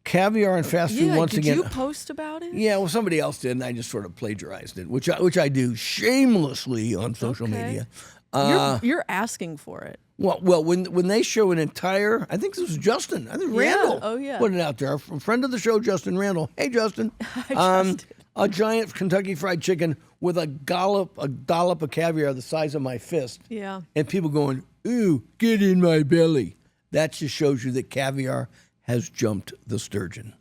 Speaker 1: Caviar and fast food once again.
Speaker 2: Did you post about it?
Speaker 1: Yeah, well, somebody else did, and I just sort of plagiarized it, which I do shamelessly on social media.
Speaker 2: You're asking for it.
Speaker 1: Well, when they show an entire, I think this was Justin. I think Randall.
Speaker 2: Oh yeah.
Speaker 1: Put it out there. A friend of the show, Justin Randall. Hey, Justin. A giant Kentucky Fried Chicken with a dollop of caviar the size of my fist.
Speaker 2: Yeah.
Speaker 1: And people going, ooh, get in my belly. That just shows you that caviar has jumped the sturgeon.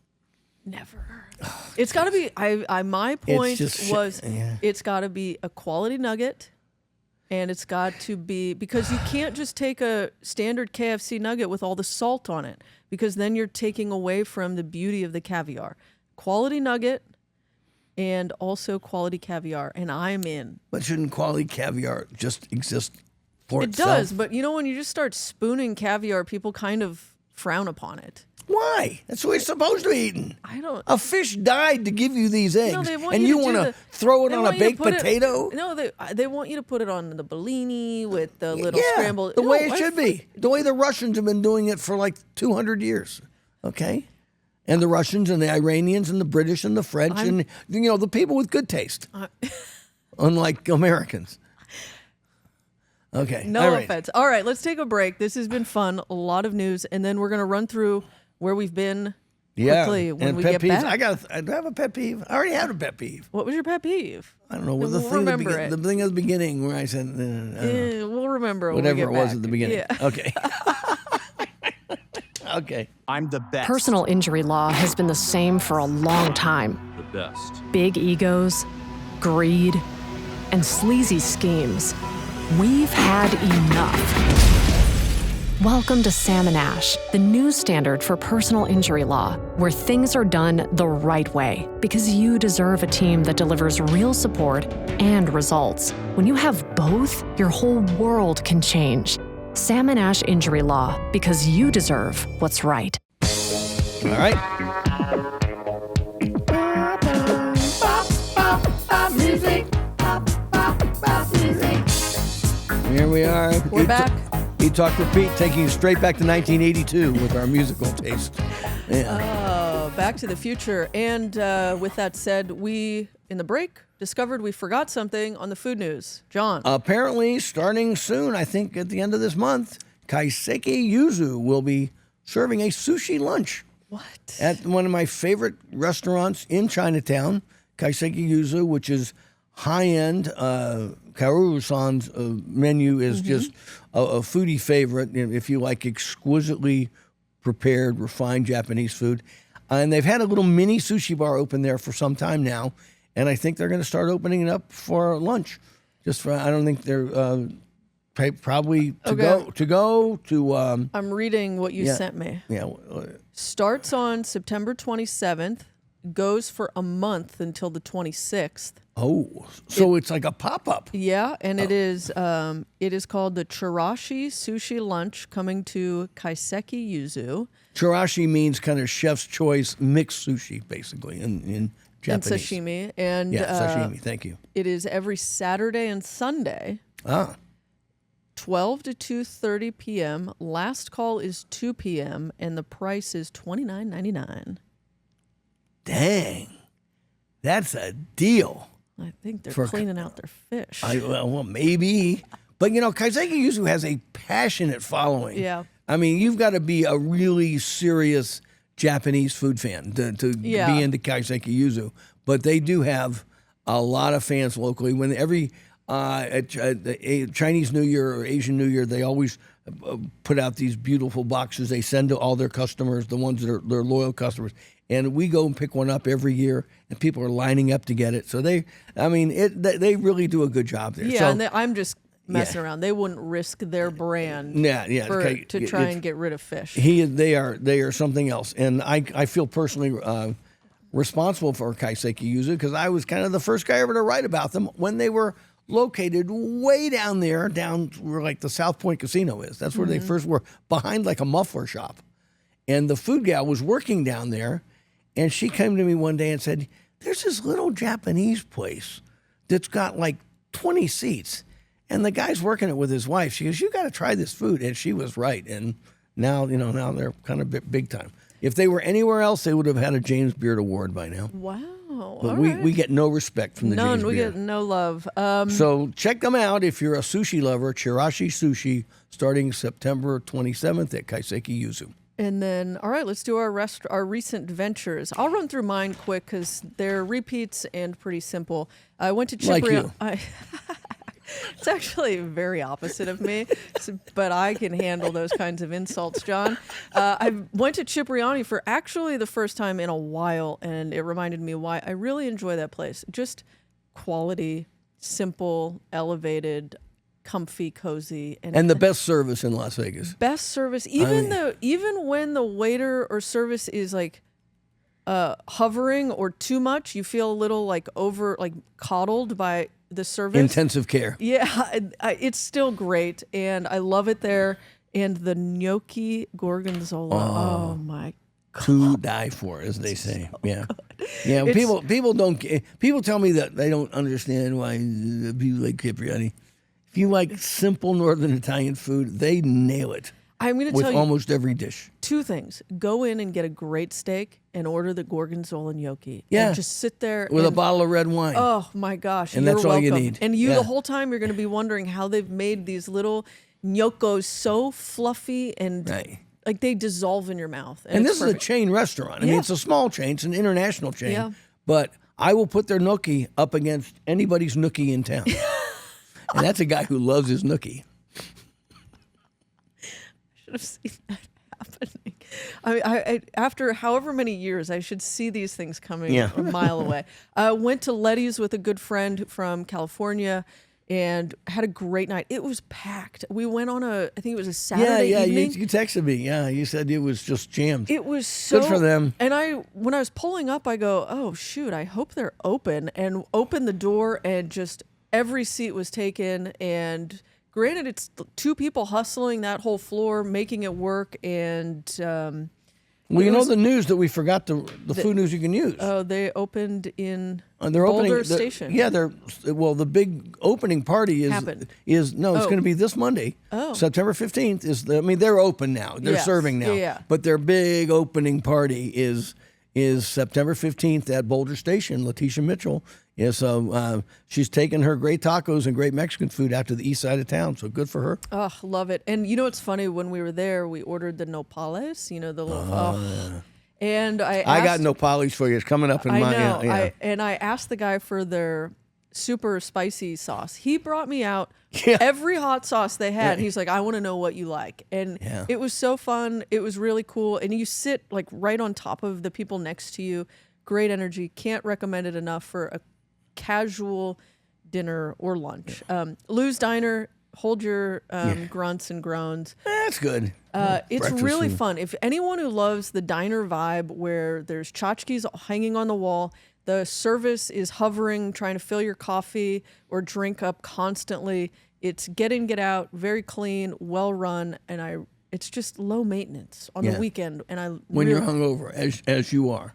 Speaker 2: Never. It's got to be. My point it's got to be a quality nugget. And it's got to be, because you can't just take a standard KFC nugget with all the salt on it, because then you're taking away from the beauty of the caviar. Quality nugget, and also quality caviar, and I'm in.
Speaker 1: But shouldn't quality caviar just exist for
Speaker 2: It
Speaker 1: itself?
Speaker 2: does, but when you just start spooning caviar, people kind of frown upon it.
Speaker 1: Why? That's the way it's supposed to be eaten.
Speaker 2: I don't.
Speaker 1: A fish died to give you these eggs,
Speaker 2: they want
Speaker 1: and
Speaker 2: you
Speaker 1: you
Speaker 2: to
Speaker 1: want
Speaker 2: do
Speaker 1: to throw it
Speaker 2: they
Speaker 1: on a
Speaker 2: want you to
Speaker 1: baked
Speaker 2: put it-
Speaker 1: potato?
Speaker 2: No, they want you to put it on the Bellini with the little
Speaker 1: Yeah,
Speaker 2: scrambled.
Speaker 1: the way it should be. The way the Russians have been doing it for like 200 years. Okay? And the Russians and the Iranians and the British and the French and the people with good taste. Unlike Americans. Okay.
Speaker 2: No offense. All right, let's take a break. This has been fun. A lot of news, and then we're going to run through where we've been quickly when
Speaker 1: and
Speaker 2: we
Speaker 1: pet
Speaker 2: get
Speaker 1: peeves.
Speaker 2: back.
Speaker 1: I have a pet peeve. I already had a pet peeve.
Speaker 2: What was your pet peeve?
Speaker 1: I don't know. Was
Speaker 2: We'll
Speaker 1: the thing
Speaker 2: remember it.
Speaker 1: the thing at the beginning where I said I don't know.
Speaker 2: We'll remember when
Speaker 1: Whatever
Speaker 2: we
Speaker 1: it
Speaker 2: get
Speaker 1: was
Speaker 2: back.
Speaker 1: at the beginning.
Speaker 2: Yeah.
Speaker 1: Okay. Okay.
Speaker 3: I'm the best.
Speaker 4: Personal injury law has been the same for a long time.
Speaker 3: The best.
Speaker 4: Big egos, greed, and sleazy schemes. We've had enough. Welcome to Sam and Ash, the new standard for personal injury law, where things are done the right way, because you deserve a team that delivers real support and results. When you have both, your whole world can change. Sam and Ash Injury Law, because you deserve what's right.
Speaker 1: All right. Here we are.
Speaker 2: We're back.
Speaker 1: Eat Talk Repeat, taking you straight back to 1982 with our musical taste. Yeah.
Speaker 2: Back to the future. And with that said, we, in the break, discovered we forgot something on the food news. John.
Speaker 1: Apparently, starting soon, I think at the end of this month, Kaiseki Yuzu will be serving a sushi lunch.
Speaker 2: What?
Speaker 1: At one of my favorite restaurants in Chinatown, Kaiseki Yuzu, which is high-end. Kaoru-san's menu is just a foodie favorite if you like exquisitely prepared, refined Japanese food. And they've had a little mini sushi bar open there for some time now, and I think they're going to start opening it up for lunch. I don't think they're probably to go to.
Speaker 2: I'm reading what you sent me.
Speaker 1: Yeah.
Speaker 2: Starts on September 27th, goes for a month until the 26th.
Speaker 1: Oh, so it's like a pop-up.
Speaker 2: Yeah, and it is called the Chirashi Sushi Lunch, coming to Kaiseki Yuzu.
Speaker 1: Chirashi means kind of chef's choice mixed sushi, basically, in Japanese.
Speaker 2: And sashimi. And
Speaker 1: sashimi, thank you.
Speaker 2: it is every Saturday and Sunday, 12 to 2:30 p.m. Last call is 2 p.m., and the price is $29.99.
Speaker 1: Dang. That's a deal.
Speaker 2: I think they're cleaning out their fish.
Speaker 1: Well, maybe. But, Kaiseki Yuzu has a passionate following.
Speaker 2: Yeah.
Speaker 1: I mean, you've got to be a really serious Japanese food fan to be into Kaiseki Yuzu. But they do have a lot of fans locally. When every Chinese New Year or Asian New Year, they always put out these beautiful boxes they send to all their customers, the ones that are their loyal customers. And we go and pick one up every year, and people are lining up to get it. So they really do a good job there.
Speaker 2: Yeah,
Speaker 1: so,
Speaker 2: and I'm just messing around. They wouldn't risk their brand to try and get rid of fish.
Speaker 1: They are something else. And I feel personally responsible for Kaiseki Yuzu because I was kind of the first guy ever to write about them when they were located way down there, down where like the South Point Casino is. That's where they first were, behind like a muffler shop. And the food gal was working down there. And she came to me one day and said, there's this little Japanese place that's got like 20 seats. And the guy's working it with his wife. She goes, you got to try this food. And she was right. And now they're kind of big time. If they were anywhere else, they would have had a James Beard Award by now.
Speaker 2: Wow.
Speaker 1: But we get no respect from the James Beard.
Speaker 2: We get no love.
Speaker 1: So check them out if you're a sushi lover. Chirashi Sushi, starting September 27th at Kaiseki Yuzu.
Speaker 2: And then, all right, let's do our recent ventures. I'll run through mine quick because they're repeats and pretty simple. I went to Cipriani.
Speaker 1: Like you.
Speaker 2: It's actually very opposite of me, but I can handle those kinds of insults, John. I went to Cipriani for actually the first time in a while, and it reminded me why I really enjoy that place. Just quality, simple, elevated, comfy, cozy,
Speaker 1: and the best service in Las Vegas.
Speaker 2: Best service, even when the waiter or service is like hovering or too much. You feel a little like coddled by the service.
Speaker 1: Intensive care.
Speaker 2: Yeah, it's still great, and I love it there. And the gnocchi gorgonzola. Oh my God.
Speaker 1: To die for, as they say. Yeah. Yeah.
Speaker 2: It's-
Speaker 1: People tell me that they don't understand why people like capriotti. If you like simple Northern Italian food, they nail it
Speaker 2: I'm going to
Speaker 1: with
Speaker 2: tell you
Speaker 1: almost every dish.
Speaker 2: 2 things. Go in and get a great steak and order the gorgonzola gnocchi.
Speaker 1: Yeah.
Speaker 2: And just sit there.
Speaker 1: With a
Speaker 2: and-
Speaker 1: bottle of red wine.
Speaker 2: Oh my gosh.
Speaker 1: And
Speaker 2: you're
Speaker 1: that's all you
Speaker 2: welcome.
Speaker 1: need.
Speaker 2: And you
Speaker 1: Yeah.
Speaker 2: the whole time you're going to be wondering how they've made these little gnocchos so fluffy and
Speaker 1: Right.
Speaker 2: like they dissolve in your mouth.
Speaker 1: And
Speaker 2: it's
Speaker 1: this is a
Speaker 2: perfect.
Speaker 1: chain restaurant. I mean,
Speaker 2: Yeah.
Speaker 1: it's a small chain. It's an international chain.
Speaker 2: Yeah.
Speaker 1: But I will put their gnocchi up against anybody's gnocchi in town. And that's a guy who loves his gnocchi.
Speaker 2: Should have seen that happening. I mean, I after however many years, I should see these things coming
Speaker 1: Yeah.
Speaker 2: a mile away. Went to Letty's with a good friend from California and had a great night. It was packed. We went on I think it was a Saturday evening.
Speaker 1: You texted me. Yeah, you said it was just jammed.
Speaker 2: It was so
Speaker 1: Good for them.
Speaker 2: And when I was pulling up, I go, oh shoot, I hope they're open. And opened the door, and just every seat was taken. And granted, it's 2 people hustling that whole floor, making it work. And
Speaker 1: Well, you know the news that we forgot the food news you can use.
Speaker 2: they opened in
Speaker 1: They're
Speaker 2: Boulder
Speaker 1: opening
Speaker 2: Station.
Speaker 1: Yeah, the big opening party
Speaker 2: Happened.
Speaker 1: it's going to be this Monday.
Speaker 2: Oh.
Speaker 1: September 15th they're open now. They're
Speaker 2: Yes.
Speaker 1: serving now.
Speaker 2: Yeah.
Speaker 1: But their big opening party is September 15th at Boulder Station. Letitia Mitchell she's taking her great tacos and great Mexican food out to the east side of town. So good for her.
Speaker 2: Oh, love it. And you know what's funny? When we were there, we ordered the nopales, the little and I
Speaker 1: got
Speaker 2: asked-
Speaker 1: nopales for you. It's coming up in
Speaker 2: I
Speaker 1: my
Speaker 2: know.
Speaker 1: yeah.
Speaker 2: I asked the guy for their super spicy sauce. He brought me out
Speaker 1: Yeah.
Speaker 2: every hot sauce they had.
Speaker 1: Yeah.
Speaker 2: He's like, I want to know what you like. And
Speaker 1: Yeah.
Speaker 2: it was so fun. It was really cool. And you sit like right on top of the people next to you. Great energy. Can't recommend it enough for a casual dinner or lunch. Lou's Diner, hold your grunts and groans.
Speaker 1: That's good.
Speaker 2: It's
Speaker 1: Breakfast
Speaker 2: really
Speaker 1: and-
Speaker 2: fun. If anyone who loves the diner vibe where there's tchotchkes hanging on the wall, the service is hovering, trying to fill your coffee or drink up constantly. It's get in, get out, very clean, well run, and it's just low maintenance on the weekend. And
Speaker 1: When you're hungover, as you are.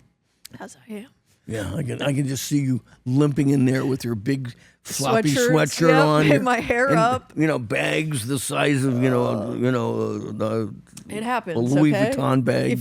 Speaker 2: as I am.
Speaker 1: Yeah, I can just see you limping in there with your big floppy
Speaker 2: Sweatshirts,
Speaker 1: sweatshirt
Speaker 2: yep,
Speaker 1: on,
Speaker 2: and my hair
Speaker 1: and,
Speaker 2: up.
Speaker 1: Bags the size of the
Speaker 2: It happens.
Speaker 1: Louis
Speaker 2: okay?
Speaker 1: Vuitton bag.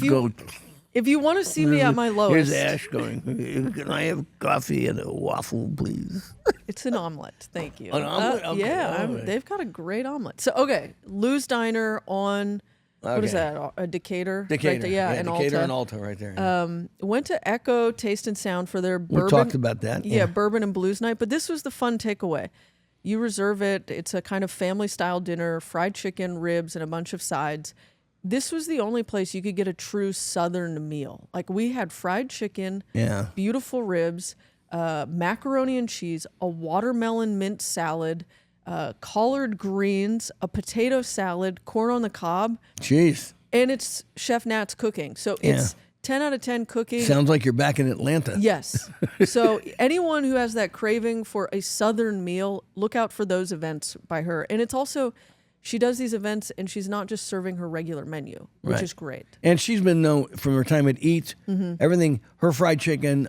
Speaker 2: If you want to see me at my lowest,
Speaker 1: Here's Ash going. Can I have coffee and a waffle, please?
Speaker 2: it's an omelet. Thank you.
Speaker 1: An omelet? Okay,
Speaker 2: yeah,
Speaker 1: all right.
Speaker 2: they've got a great omelet. So okay, Lou's Diner on what is
Speaker 1: Okay.
Speaker 2: that? A Decatur.
Speaker 1: Decatur,
Speaker 2: Right there, yeah, and
Speaker 1: Decatur
Speaker 2: Alta.
Speaker 1: and Alta right there.
Speaker 2: Went to Echo Taste and Sound for their
Speaker 1: We
Speaker 2: bourbon.
Speaker 1: talked about that.
Speaker 2: Yeah, bourbon and blues night. But this was the fun takeaway. You reserve it. It's a kind of family style dinner, fried chicken, ribs, and a bunch of sides. This was the only place you could get a true Southern meal. Like we had fried chicken,
Speaker 1: Yeah.
Speaker 2: beautiful ribs, macaroni and cheese, a watermelon mint salad, collard greens, a potato salad, corn on the cob,
Speaker 1: Jeez.
Speaker 2: and it's Chef Nat's cooking. So it's 10 out of 10 cooking.
Speaker 1: Sounds like you're back in Atlanta.
Speaker 2: Yes. So anyone who has that craving for a Southern meal, look out for those events by her. And it's also, she does these events and she's not just serving her regular menu, which
Speaker 1: Right.
Speaker 2: is great.
Speaker 1: And she's been known from her time at Eat, everything, her fried chicken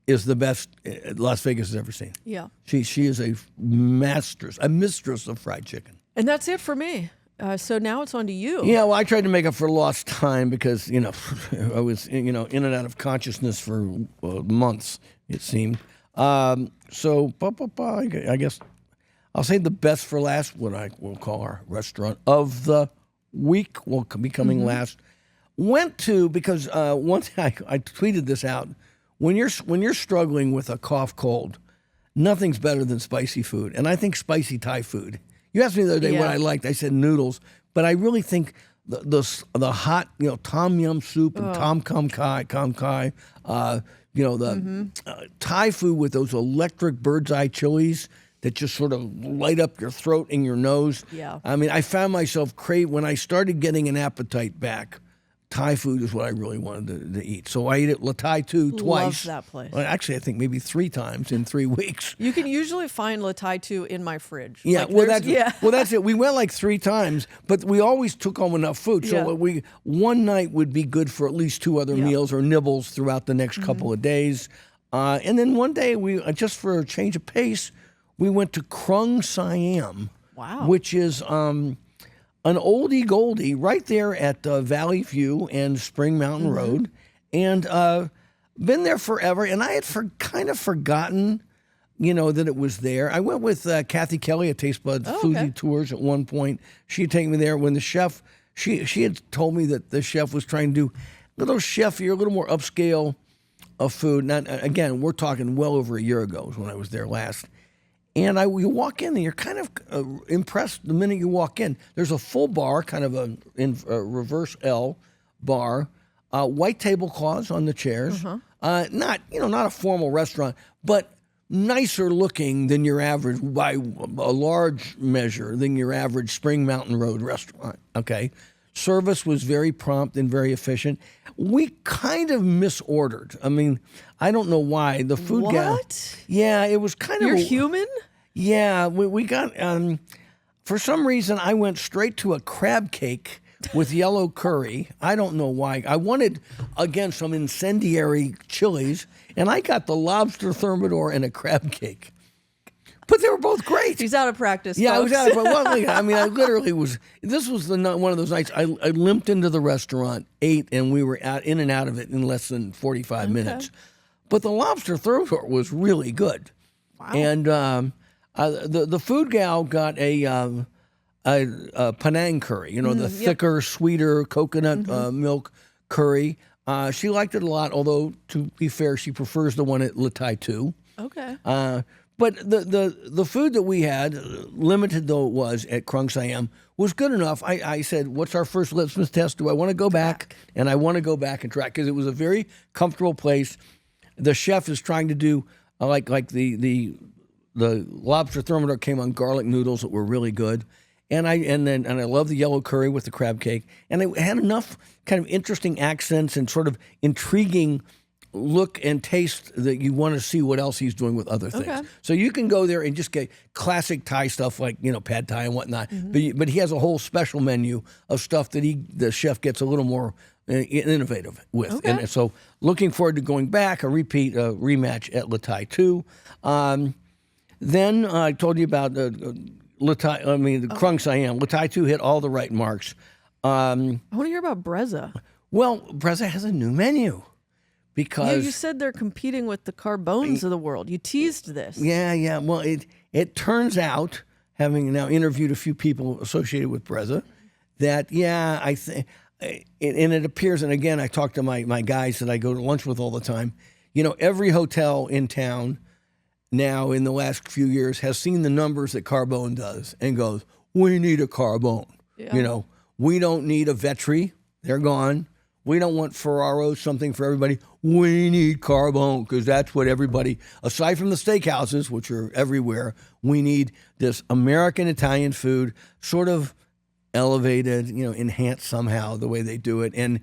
Speaker 1: is the best Las Vegas has ever seen.
Speaker 2: Yeah.
Speaker 1: She is a mistress of fried chicken.
Speaker 2: And that's it for me. So now it's on to you.
Speaker 1: Yeah, well, I tried to make up for lost time because, I was, in and out of consciousness for months, it seemed. So, I guess I'll say the best for last, what I will call our restaurant of the week will be coming last. Went to, because one thing I tweeted this out, when you're struggling with a cough cold, nothing's better than spicy food. And I think spicy Thai food. You asked me the other day what
Speaker 2: Yeah.
Speaker 1: I liked. I said noodles, but I really think the hot, tom yum soup and tom kam kai, Thai food with those electric bird's eye chilies that just sort of light up your throat and your nose.
Speaker 2: Yeah.
Speaker 1: I mean, I found myself when I started getting an appetite back Thai food is what I really wanted to eat. So I ate at La Thai 2 twice.
Speaker 2: Love that place.
Speaker 1: Well, actually, I think maybe 3 times in 3 weeks.
Speaker 2: You can usually find La Thai 2 in my fridge.
Speaker 1: Yeah,
Speaker 2: Like,
Speaker 1: well,
Speaker 2: there's-
Speaker 1: that's it. We went like 3 times, but we always took home enough food. So one night would be good for at least 2 other meals or nibbles throughout the next couple of days. And then one day, we just for a change of pace, we went to Krung Siam, which is an oldie goldie right there at Valley View and Spring Mountain Road. And been there forever. And I had kind of forgotten, that it was there. I went with Kathy Kelly at Taste Buds Foodie Tours at one point. She had taken me there when the chef, she had told me that the chef was trying to do a little chefier, a little more upscale of food. Now, again, we're talking well over a year ago when I was there last. And you walk in and you're kind of impressed the minute you walk in. There's a full bar, kind of a reverse L bar, white tablecloths on the chairs. Not a formal restaurant, but nicer looking than your average, by a large measure, than your average Spring Mountain Road restaurant. Okay, service was very prompt and very efficient. We kind of misordered. I mean, I don't know why the food guy.
Speaker 2: What?
Speaker 1: Yeah, it was kind
Speaker 2: You're
Speaker 1: of.
Speaker 2: human?
Speaker 1: Yeah, we got. For some reason, I went straight to a crab cake with yellow curry. I don't know why. I wanted, again, some incendiary chilies, and I got the lobster thermidor and a crab cake. But they were both great.
Speaker 2: He's out of practice.
Speaker 1: Yeah,
Speaker 2: folks.
Speaker 1: I was out of practice. I mean, I literally was. This was one of those nights. I limped into the restaurant, ate, and we were in and out of it in less than 45 minutes. But the lobster thermidor was really good. Wow. And the food gal got a Penang curry, the thicker, sweeter coconut milk curry. She liked it a lot, although, to be fair, she prefers the one at La Thai 2.
Speaker 2: Okay.
Speaker 1: But the food that we had, limited though it was at Krung Siam, was good enough. I said, what's our first litmus test? Do I want to go back? And I want to go back and try, because it was a very comfortable place. The chef is trying to do, like the lobster thermidor came on garlic noodles that were really good. And I love the yellow curry with the crab cake. And it had enough kind of interesting accents and sort of intriguing look and taste that you want to see what else he's doing with other things. Okay. So you can go there and just get classic Thai stuff like, pad Thai and whatnot. But he has a whole special menu of stuff that the chef gets a little more innovative with. Okay. And so looking forward to going back, a rematch at La Thai 2. Then I told you about Krung Siam. La Thai 2 hit all the right marks.
Speaker 2: I want to hear about Brezza.
Speaker 1: Well, Brezza has a new menu. Because
Speaker 2: you said they're competing with the Carbones of the world. You teased this.
Speaker 1: Yeah. Well, it turns out, having now interviewed a few people associated with Brezza, that I think, and it appears, and again, I talk to my guys that I go to lunch with all the time. Every hotel in town now in the last few years has seen the numbers that Carbone does and goes, we need a Carbone. Yeah. We don't need a Vetri. They're gone. We don't want Ferraro, something for everybody. We need Carbone, because that's what everybody, aside from the steakhouses, which are everywhere, we need this American Italian food, sort of elevated, enhanced somehow the way they do it, and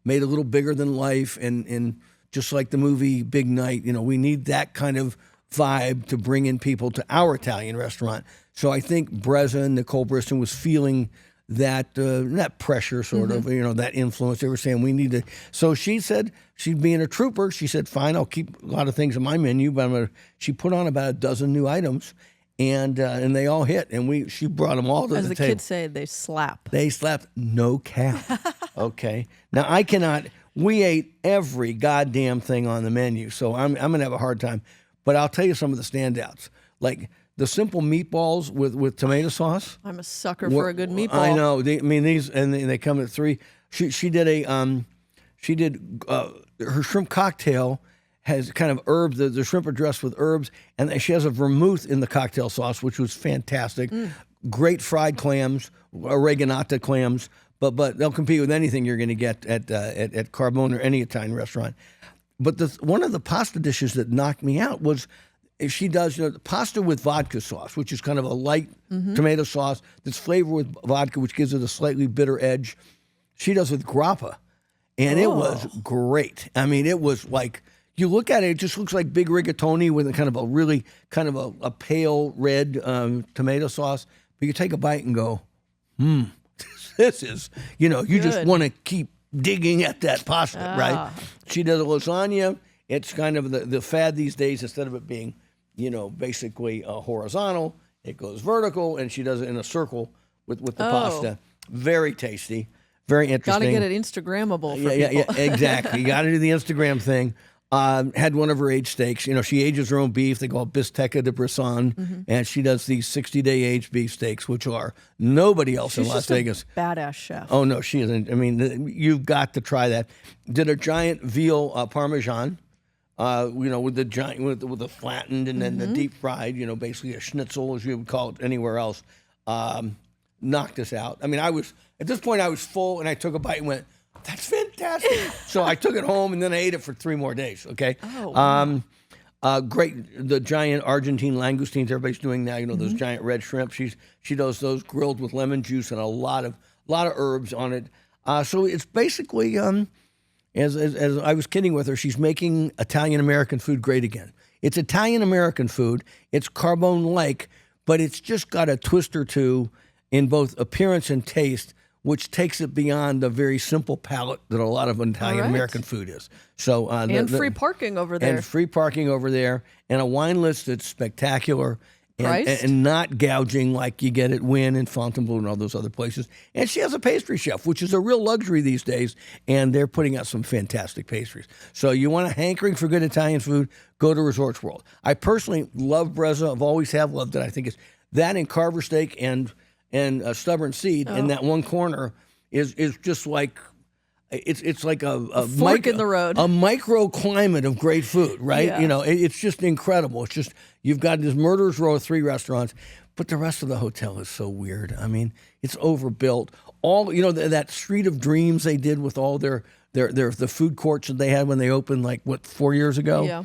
Speaker 1: made a little bigger than life, and just like the movie Big Night, we need that kind of vibe to bring in people to our Italian restaurant. So I think Brezza and Nicole Briston was feeling that pressure, sort of, that influence. They were saying we need to. So she said, she's being a trooper. She said, fine, I'll keep a lot of things on my menu, but she put on about a dozen new items, and they all hit. And she brought them all to the table.
Speaker 2: As the kids say, they slap.
Speaker 1: They slapped, no cap. Okay. Now I cannot. We ate every goddamn thing on the menu, so I'm gonna have a hard time. But I'll tell you some of the standouts, like the simple meatballs with tomato sauce.
Speaker 2: I'm a sucker for a good meatball.
Speaker 1: I know. These, and they come at 3. She did her shrimp cocktail has kind of herbs. The shrimp are dressed with herbs, and she has a vermouth in the cocktail sauce, which was fantastic. Great fried clams, oreganata clams, but they'll compete with anything you're going to get at Carbone or any Italian restaurant. But one of the pasta dishes that knocked me out was, she does pasta with vodka sauce, which is kind of a light tomato sauce that's flavored with vodka, which gives it a slightly bitter edge. she does with grappa. And it was great. I mean, it was like, you look at it, it just looks like big rigatoni with a kind of a really kind of a pale red tomato sauce. But you take a bite and go, this is, you just want to keep digging at that pasta, right? She does a lasagna. It's kind of the fad these days. Instead of it being, basically horizontal, it goes vertical, and she does it in a circle with the pasta. Very tasty. Very interesting.
Speaker 2: Got to get it Instagrammable for
Speaker 1: people.
Speaker 2: Yeah,
Speaker 1: exactly. You got to do the Instagram thing. Had one of her aged steaks. She ages her own beef. They call it bistecca de Brisson. And she does these 60-day aged beef steaks, which are nobody else in Las Vegas.
Speaker 2: Badass chef.
Speaker 1: Oh, no, she isn't. I mean, you've got to try that. Did a giant veal Parmesan, with the giant, with the flattened and then the deep fried, basically a schnitzel, as you would call it anywhere else. Knocked us out. I mean, at this point I was full, and I took a bite and went, that's fantastic. So I took it home, and then I ate it for 3 more days. Okay. Oh, wow. Great. The giant Argentine langoustines everybody's doing now. Those giant red shrimp. She does those grilled with lemon juice and a lot of herbs on it. So it's basically as I was kidding with her, she's making Italian American food great again. It's Italian American food. It's Carbone-like, but it's just got a twist or two in both appearance and taste, which takes it beyond the very simple palate that a lot of Italian American food is. So
Speaker 2: and free parking over there.
Speaker 1: And free parking over there, and a wine list that's spectacular. And not gouging like you get at Wynn and Fontainebleau and all those other places. And she has a pastry chef, which is a real luxury these days, and they're putting out some fantastic pastries. So you want a hankering for good Italian food, go to Resorts World. I personally love Brezza. I've always have loved it. I think it's that and Carver Steak and a Stubborn Seed in that one corner is just like it's like a
Speaker 2: fork in the road,
Speaker 1: a microclimate of great food, right?
Speaker 2: Yeah.
Speaker 1: It's just incredible. It's just you've got this murderer's row of 3 restaurants, but the rest of the hotel is so weird. I mean, it's overbuilt. All that Street of Dreams they did with all their the food courts that they had when they opened 4 years ago.
Speaker 2: Yeah,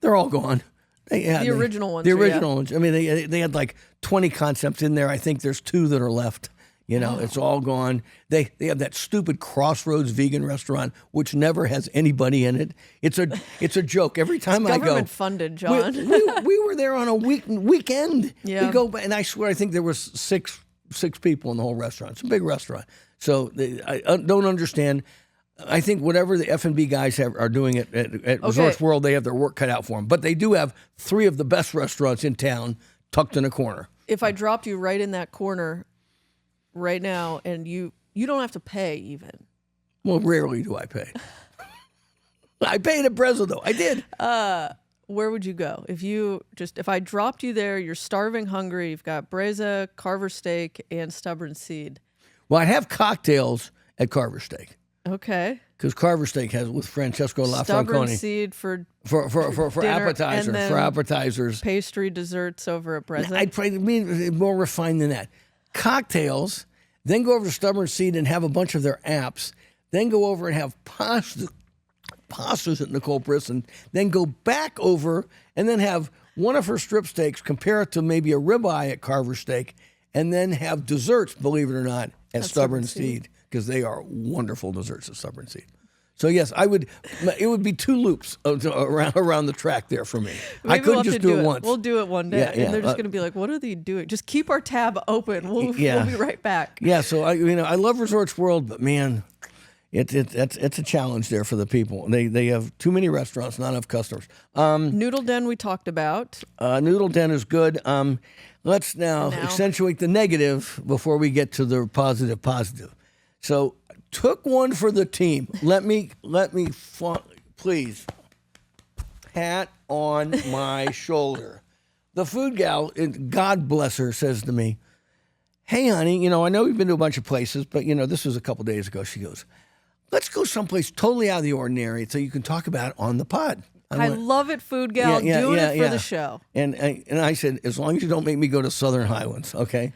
Speaker 1: they're all gone.
Speaker 2: The original ones.
Speaker 1: The original ones. I mean, they had 20 concepts in there. I think there's 2 that are left. It's all gone. They have that stupid Crossroads vegan restaurant, which never has anybody in it. It's a joke. Every time I go,
Speaker 2: government funded, John.
Speaker 1: we were there on a weekend.
Speaker 2: Yeah.
Speaker 1: We go, and I swear, I think there was six people in the whole restaurant. It's a big restaurant. So I don't understand. I think whatever the F&B guys are doing at Resorts World, they have their work cut out for them. But they do have 3 of the best restaurants in town tucked in a corner.
Speaker 2: If I dropped you right in that corner right now, and you don't have to pay even.
Speaker 1: Well, rarely do I pay. I paid at Brezza, though. I did.
Speaker 2: Where would you go? If I dropped you there, you're starving hungry, you've got Brezza, Carver Steak, and Stubborn Seed.
Speaker 1: Well, I'd have cocktails at Carver Steak.
Speaker 2: Okay.
Speaker 1: Because Carver Steak has with Francesco LaFranconi.
Speaker 2: Stubborn Seed for dinner,
Speaker 1: appetizers.
Speaker 2: and then
Speaker 1: for appetizers.
Speaker 2: Pastry desserts over at Brezza.
Speaker 1: I'd probably be more refined than that. Cocktails, then go over to Stubborn Seed and have a bunch of their apps, then go over and have pastas at Nicole Brisson, then go back over and then have one of her strip steaks, compare it to maybe a ribeye at Carver Steak, and then have desserts, believe it or not, at Stubborn Seed, because they are wonderful desserts at Stubborn Seed. So yes, it would be 2 loops around the track there for me.
Speaker 2: Maybe
Speaker 1: I couldn't just do it once.
Speaker 2: We'll do it one day, and they're just going to be like, "What are they doing? Just keep our tab open. We'll be right back."
Speaker 1: Yeah. So I love Resorts World, but man, it's a challenge there for the people. They have too many restaurants, not enough customers.
Speaker 2: Noodle Den we talked about.
Speaker 1: Noodle Den is good. Let's now accentuate the negative before we get to the positive. So took one for the team. Let me please pat on my shoulder. The food gal, God bless her, says to me, "Hey, honey, I know we've been to a bunch of places, but this was a couple days ago." She goes, "Let's go someplace totally out of the ordinary so you can talk about it on the pod."
Speaker 2: I love it, food gal. Doing it for the show.
Speaker 1: And I said, as long as you don't make me go to Southern Highlands, okay?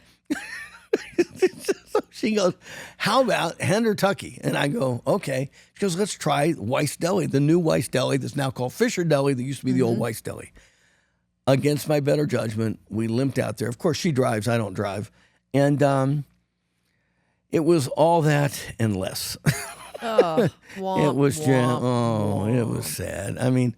Speaker 1: So she goes, "How about Hendertucky?" And I go, "Okay." She goes, "Let's try Weiss Deli, the new Weiss Deli that's now called Fisher Deli that used to be the old Weiss Deli." Against my better judgment, we limped out there. Of course, she drives. I don't drive. And It was all that and less.
Speaker 2: Oh,
Speaker 1: It was just, it was sad. I mean,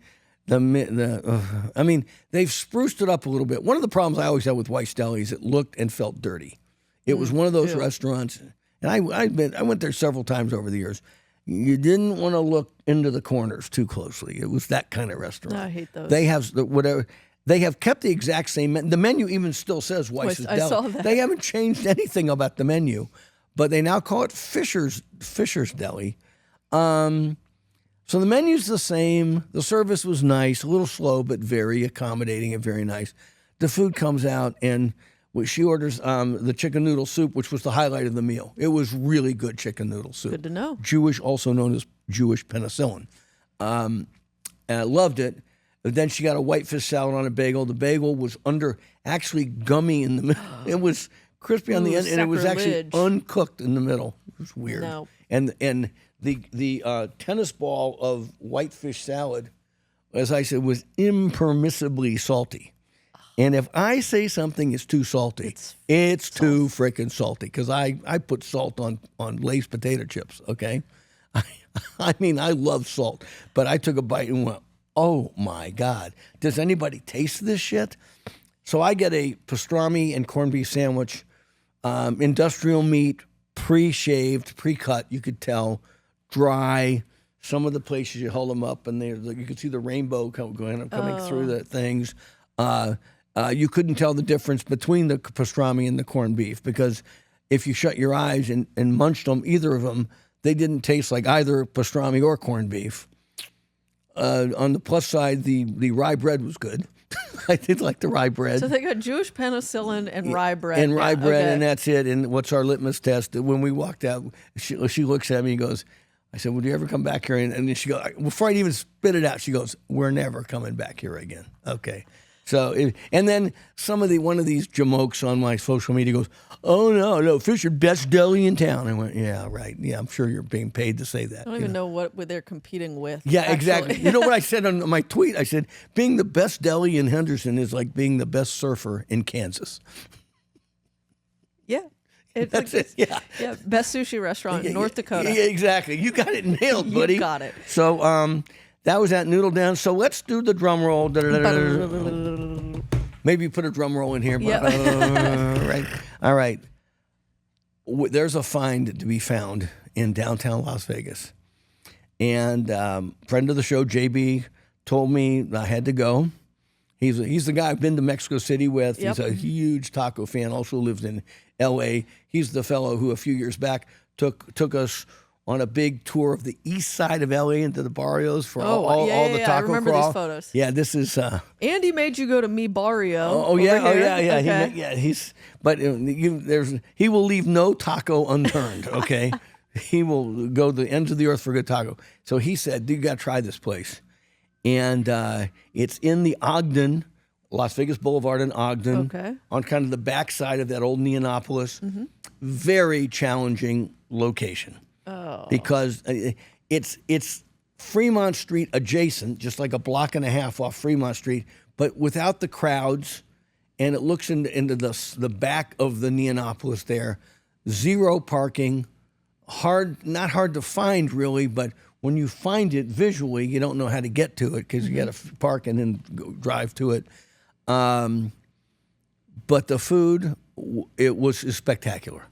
Speaker 1: they've spruced it up a little bit. One of the problems I always had with White's Deli is it looked and felt dirty. It was one of those restaurants, and I went there several times over the years. You didn't want to look into the corners too closely. It was that kind of restaurant.
Speaker 2: No, I hate those.
Speaker 1: They have whatever. They have kept the exact same menu. The menu even still says Weiss's Deli.
Speaker 2: I saw that.
Speaker 1: They haven't changed anything about the menu, but they now call it Fisher's Deli. So the menu's the same. The service was nice, a little slow, but very accommodating and very nice. The food comes out, and she orders the chicken noodle soup, which was the highlight of the meal. It was really good chicken noodle soup.
Speaker 2: Good to know.
Speaker 1: Jewish, also known as Jewish penicillin. And I loved it. But then she got a whitefish salad on a bagel. The bagel was actually gummy in the middle. It was crispy on the end, and it was actually uncooked in the middle. It was weird.
Speaker 2: No.
Speaker 1: And the tennis ball of whitefish salad, as I said, was impermissibly salty. And if I say something is too salty, it's too freaking salty, because I put salt on Lay's potato chips, okay? I mean, I love salt, but I took a bite and went, oh my God, does anybody taste this shit? So I get a pastrami and corned beef sandwich, industrial meat, pre-shaved, pre-cut, you could tell, dry. Some of the places you hold them up and you could see the rainbow coming through the things. You couldn't tell the difference between the pastrami and the corned beef, because if you shut your eyes and munched them, either of them, they didn't taste like either pastrami or corned beef. On the plus side, the rye bread was good. I did like the rye bread.
Speaker 2: So they got Jewish penicillin and rye bread.
Speaker 1: And rye bread, and that's it. And what's our litmus test? When we walked out, she looks at me and goes, I said, would you ever come back here? And then she goes, before I even spit it out, she goes, we're never coming back here again. Okay. So, and then one of these jamokes on my social media goes, oh, no, Fisher, best deli in town. I went, yeah, right. Yeah, I'm sure you're being paid to say that.
Speaker 2: I don't even know what they're competing with.
Speaker 1: Yeah,
Speaker 2: actually.
Speaker 1: exactly. You know what I said on my tweet? I said, being the best deli in Henderson is like being the best surfer in Kansas.
Speaker 2: Yeah.
Speaker 1: That's it. Yeah.
Speaker 2: Yeah. Best sushi restaurant in North Dakota.
Speaker 1: Yeah, exactly. You got it nailed, buddy.
Speaker 2: You got it.
Speaker 1: So that was at Noodle Down. So let's do the drum roll. Maybe put a drum roll in here. Right. All right. There's a find to be found in downtown Las Vegas. And friend of the show, JB, told me I had to go. He's the guy I've been to Mexico City with.
Speaker 2: Yep.
Speaker 1: He's a huge taco fan, also lives in L.A. He's the fellow who a few years back took us on a big tour of the east side of L.A. into the barrios for all the taco
Speaker 2: I remember
Speaker 1: crawl.
Speaker 2: these photos.
Speaker 1: Yeah, this is...
Speaker 2: Andy made you go to Mi Barrio.
Speaker 1: Oh yeah.
Speaker 2: Okay.
Speaker 1: He will leave no taco unturned. Okay, he will go to the ends of the earth for a good taco. So he said, "You got to try this place," and it's in the Ogden, Las Vegas Boulevard in Ogden, on kind of the backside of that old Neonopolis. Mm-hmm. Very challenging location because it's Fremont Street adjacent, just like a block and a half off Fremont Street, but without the crowds, and it looks into the back of the Neonopolis there. Zero parking, not hard to find really, but when you find it visually, you don't know how to get to it because you got to park and then drive to it. But the food, is spectacular.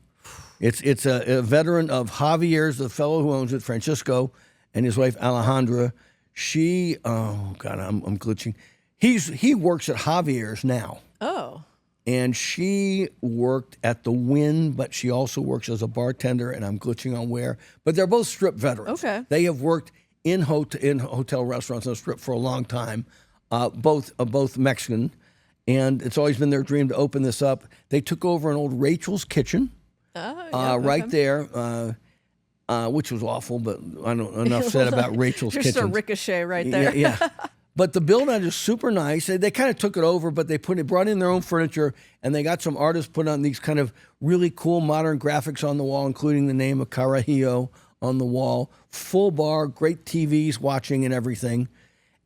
Speaker 1: It's a veteran of Javier's, the fellow who owns it, Francisco, and his wife Alejandra. I'm glitching. He works at Javier's now.
Speaker 2: Oh.
Speaker 1: And she worked at the Wynn, but she also works as a bartender, and I'm glitching on where. But they're both Strip veterans.
Speaker 2: Okay.
Speaker 1: They have worked in hotel restaurants on the Strip for a long time, both Mexican, and it's always been their dream to open this up. They took over an old Rachel's Kitchen right there, which was awful, but I don't know enough said about Rachel's Kitchen.
Speaker 2: Just a ricochet right there.
Speaker 1: Yeah. But the build-out is super nice. They kind of took it over, but they brought in their own furniture, and they got some artists put on these kind of really cool modern graphics on the wall, including the name of Carajillo on the wall. Full bar, great TVs watching and everything.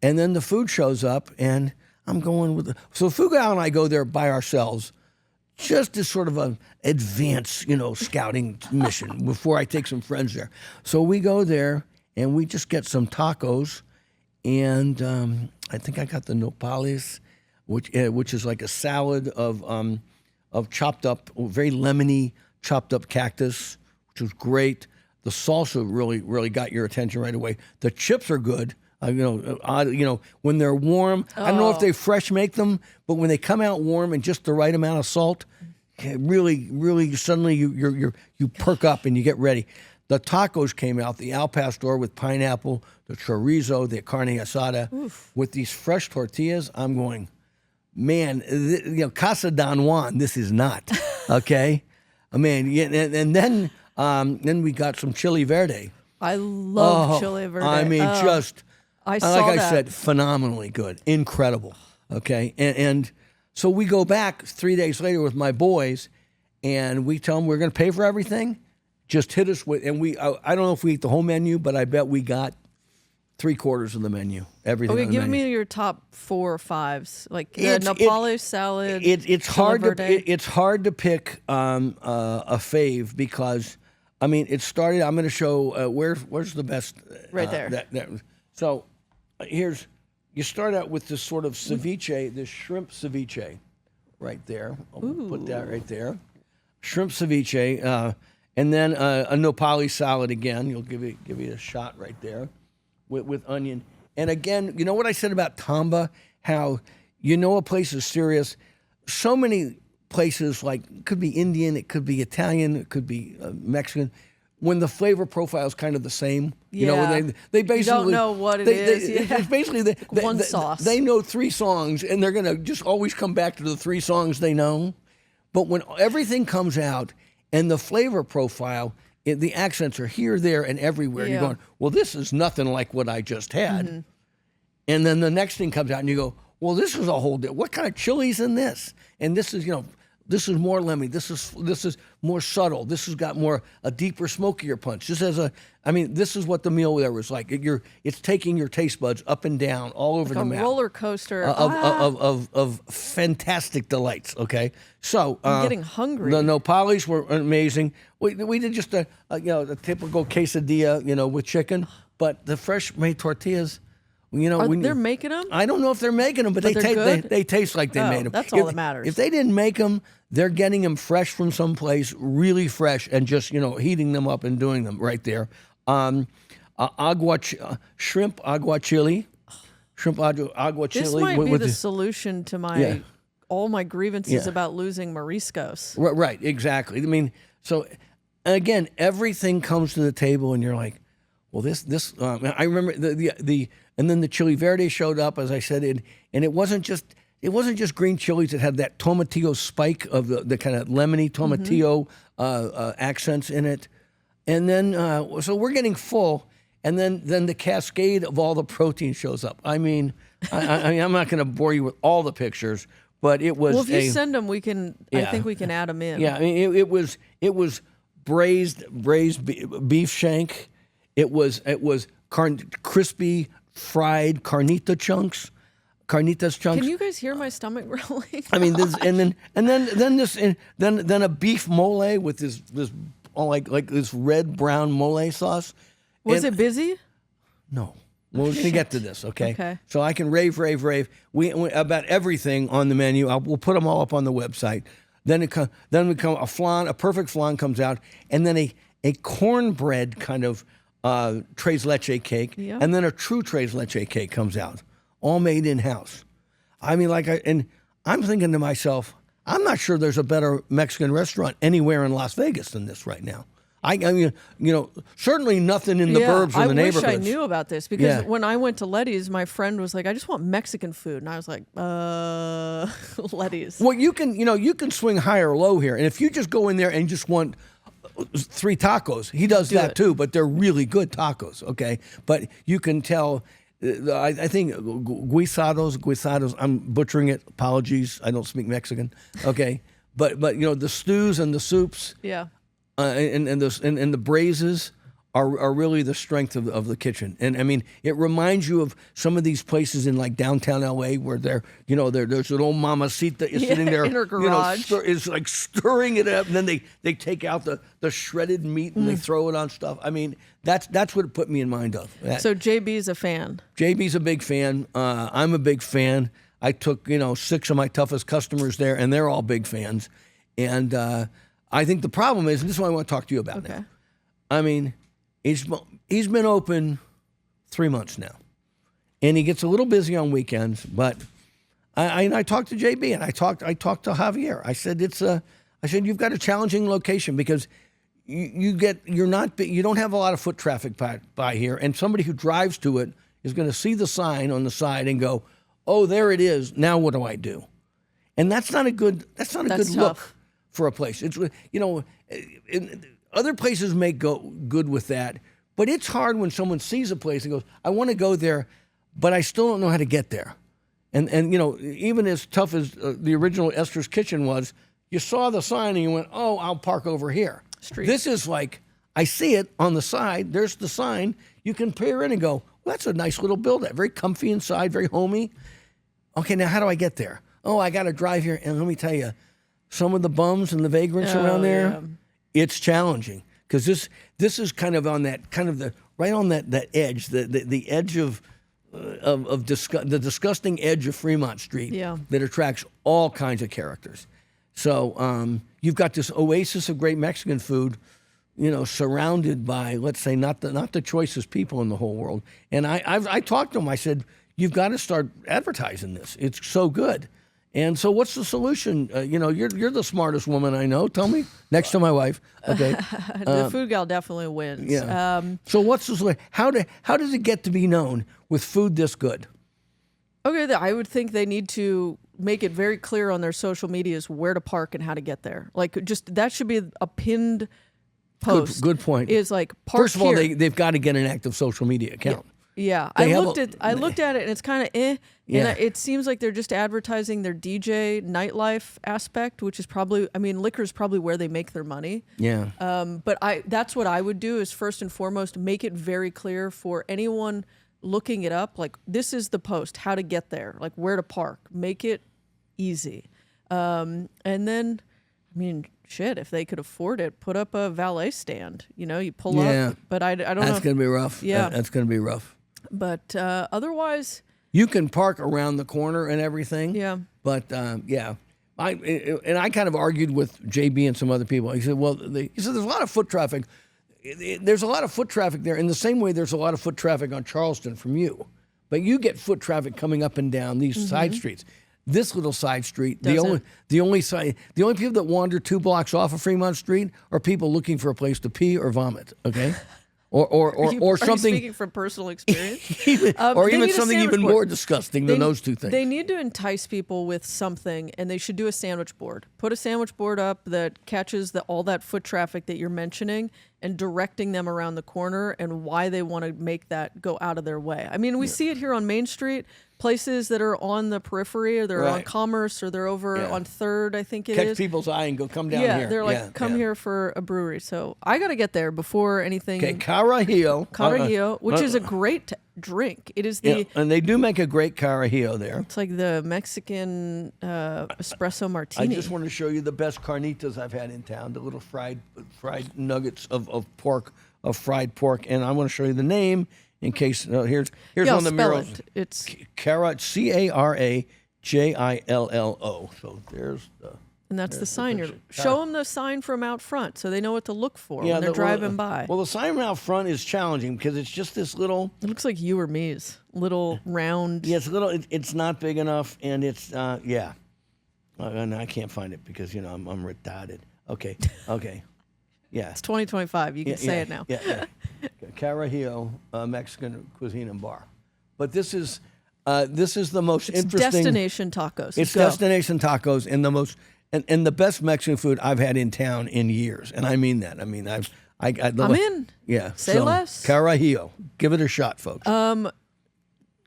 Speaker 1: And then the food shows up, and I'm going with so Fugao and I go there by ourselves just as sort of an advanced, scouting mission before I take some friends there. So we go there and we just get some tacos, and I think I got the nopales, which is like a salad of chopped up, very lemony chopped up cactus, which was great. The salsa really got your attention right away. The chips are good. When they're warm, I don't know if they fresh make them, but when they come out warm and just the right amount of salt, really suddenly you perk up and you get ready. The tacos came out, the al pastor with pineapple, the chorizo, the carne asada, with these fresh tortillas. I'm going, man, Casa Don Juan, this is not, okay? Man, and then we got some chili verde.
Speaker 2: I love chili verde.
Speaker 1: I mean,
Speaker 2: I saw
Speaker 1: like
Speaker 2: that.
Speaker 1: I said, phenomenally good, incredible. Okay, and so we go back 3 days later with my boys, and we tell them we're going to pay for everything. Just hit us with, and I don't know if we eat the whole menu, but I bet we got 3/4 of the menu. Everything.
Speaker 2: Okay,
Speaker 1: on the
Speaker 2: give
Speaker 1: menu.
Speaker 2: me your top 4 or 5s, like the
Speaker 1: It's-
Speaker 2: Napoli salad.
Speaker 1: It's
Speaker 2: chili
Speaker 1: hard
Speaker 2: verde.
Speaker 1: it's hard to pick a fave because I mean it started. I'm going to show where's the best
Speaker 2: Right there.
Speaker 1: So you start out with this sort of ceviche, this shrimp ceviche, right there. I'll put that right there. Shrimp ceviche, and then a nopali salad again. You'll give it a shot right there with onion. And again, you know what I said about Tamba? How a place is serious. So many places, like it could be Indian, it could be Italian, it could be Mexican. When the flavor profile is kind of the same, they basically
Speaker 2: you don't know what it is.
Speaker 1: It's basically
Speaker 2: one sauce.
Speaker 1: They know 3 songs, and they're gonna just always come back to the 3 songs they know. But when everything comes out and the flavor profile, the accents are here, there, and everywhere. You're going, well, this is nothing like what I just had.
Speaker 2: Mm-hmm.
Speaker 1: And then the next thing comes out, and you go, well, this is a whole different. What kind of chili's in this? And this is, this is more lemony. This is more subtle. This has got a deeper, smokier punch. This is what the meal there was like. It's taking your taste buds up and down all over the map.
Speaker 2: A roller coaster
Speaker 1: Of fantastic delights. Okay, so
Speaker 2: I'm getting hungry.
Speaker 1: The nopales were amazing. We did just a typical quesadilla, with chicken, but the fresh made tortillas.
Speaker 2: They're making them?
Speaker 1: I don't know if they're making them, but they taste like they made them.
Speaker 2: That's all that matters.
Speaker 1: If they didn't make them, they're getting them fresh from someplace, really fresh, and just heating them up and doing them right there. Shrimp agua chili.
Speaker 2: This might be the solution to all my grievances about losing Mariscos.
Speaker 1: Right, exactly. I mean, so again, everything comes to the table, and you're like, well, this. I remember and then the chili verde showed up, as I said, and it wasn't just green chilies. It had that tomatillo spike of the kind of lemony tomatillo accents in it, and then so we're getting full, and then the cascade of all the protein shows up. I mean, I'm not going to bore you with all the pictures, but it was.
Speaker 2: Well, if you send them, we can. Yeah. I think we can add them in.
Speaker 1: Yeah, I mean, it was braised beef shank. It was crispy fried carnitas chunks.
Speaker 2: Can you guys hear my stomach growling?
Speaker 1: I mean, then a beef mole with this like this red brown mole sauce.
Speaker 2: Was it busy?
Speaker 1: No. Well, we're going to get to this, okay?
Speaker 2: Okay.
Speaker 1: So I can rave. We about everything on the menu. We'll put them all up on the website. Then a flan, a perfect flan comes out, and then a cornbread kind of tres leche cake, and then a true tres leche cake comes out, all made in-house. I mean, and I'm thinking to myself, I'm not sure there's a better Mexican restaurant anywhere in Las Vegas than this right now. I mean, certainly nothing in the burbs or the neighborhoods.
Speaker 2: I wish I knew about this because when I went to Letty's, my friend was like, I just want Mexican food. And I was like, Letty's.
Speaker 1: Well, you can swing high or low here. And if you just go in there and just want 3 tacos, he does that too, but they're really good tacos, okay? But you can tell, I think guisados, I'm butchering it, apologies, I don't speak Mexican, okay? But the stews and the soups, and the braises are really the strength of the kitchen. And I mean, it reminds you of some of these places in like downtown LA where there's an old mamacita is sitting there,
Speaker 2: in her garage.
Speaker 1: Is like stirring it up, and then they take out the shredded meat and they throw it on stuff. I mean, that's what it put me in mind of.
Speaker 2: So JB's a fan.
Speaker 1: JB's a big fan. I'm a big fan. I took 6 of my toughest customers there, and they're all big fans. And I think the problem is, and this is what I want to talk to you about now. I mean, he's been open 3 months now, and he gets a little busy on weekends. But I talked to JB and I talked to Javier. I said you've got a challenging location because you don't have a lot of foot traffic by here, and somebody who drives to it is going to see the sign on the side and go, "Oh, there it is. Now what do I do?" And that's not a good look for a place. It's other places may go good with that, but it's hard when someone sees a place and goes, "I want to go there, but I still don't know how to get there." And even as tough as the original Esther's Kitchen was, you saw the sign and you went, "Oh, I'll park over here."
Speaker 2: Street.
Speaker 1: This is like, I see it on the side. There's the sign. You can peer in and go, "Well, that's a nice little build. Very comfy inside, very homey." Okay, now how do I get there? Oh, I got to drive here. And let me tell you, some of the bums and the vagrants around there, it's challenging because this is kind of on that right on that edge, the edge of the disgusting edge of Fremont Street that attracts all kinds of characters. So you've got this oasis of great Mexican food, surrounded by, let's say, not the choicest people in the whole world. And I talked to him. I said, "You've got to start advertising this. It's so good." And so, what's the solution? You're the smartest woman I know. Tell me, next to my wife. Okay,
Speaker 2: the food gal definitely wins.
Speaker 1: Yeah. So, what's the solution? How does it get to be known with food this good?
Speaker 2: Okay, I would think they need to make it very clear on their social medias where to park and how to get there. Like, just that should be a pinned post.
Speaker 1: Good point.
Speaker 2: Is like park
Speaker 1: First of all,
Speaker 2: here.
Speaker 1: they've got to get an active social media account.
Speaker 2: Yeah, I looked at it and it's kind of and it seems like they're just advertising their DJ nightlife aspect, which is probably, liquor is probably where they make their money.
Speaker 1: Yeah.
Speaker 2: But that's what I would do is first and foremost make it very clear for anyone looking it up. Like, this is the post, how to get there, like where to park. Make it easy, and then, shit, if they could afford it, put up a valet stand. You pull up. But I don't know.
Speaker 1: That's gonna be rough.
Speaker 2: Yeah,
Speaker 1: that's gonna be rough.
Speaker 2: But otherwise,
Speaker 1: you can park around the corner and everything.
Speaker 2: Yeah.
Speaker 1: But I kind of argued with JB and some other people. He said, there's a lot of foot traffic. There's a lot of foot traffic there in the same way there's a lot of foot traffic on Charleston from you. But you get foot traffic coming up and down these side streets. This little side street, the only people that wander 2 blocks off of Fremont Street are people looking for a place to pee or vomit. Okay. Or something.
Speaker 2: You speaking from personal experience,
Speaker 1: or even something even more disgusting than those two things.
Speaker 2: They need to entice people with something, and they should do a sandwich board. Put a sandwich board up that catches all that foot traffic that you're mentioning, and directing them around the corner and why they want to make that go out of their way. We see it here on Main Street. Places that are on the periphery, or they're on Commerce, or they're over on 3rd, I think it is.
Speaker 1: Catch people's eye and go, "Come down here."
Speaker 2: Yeah, they're like, "Come here for a brewery." So I got to get there before anything.
Speaker 1: Okay, Carajillo.
Speaker 2: Which is a great drink. It is the...
Speaker 1: and they do make a great Carajillo there.
Speaker 2: It's like the Mexican espresso martini.
Speaker 1: I just want to show you the best carnitas I've had in town, the little fried nuggets of pork, of fried pork. And I want to show you the name in case, here's on the murals.
Speaker 2: It's
Speaker 1: Carajillo, Carajillo. So there's the...
Speaker 2: And that's the sign. Show them the sign from out front so they know what to look for when they're driving by.
Speaker 1: Well, the sign out front is challenging because it's just this little...
Speaker 2: It looks like you or me's. Little round...
Speaker 1: Yeah, it's little. It's not big enough, and it's... And I can't find it because, I'm retarded. Okay. Yeah.
Speaker 2: It's 2025. You can say it now.
Speaker 1: Yeah. Carajillo, Mexican cuisine and bar. But this is the most interesting...
Speaker 2: Destination tacos.
Speaker 1: It's destination tacos and the most... And the best Mexican food I've had in town in years, and I mean that. I'm
Speaker 2: in.
Speaker 1: Yeah.
Speaker 2: Say less.
Speaker 1: Carajillo, give it a shot, folks.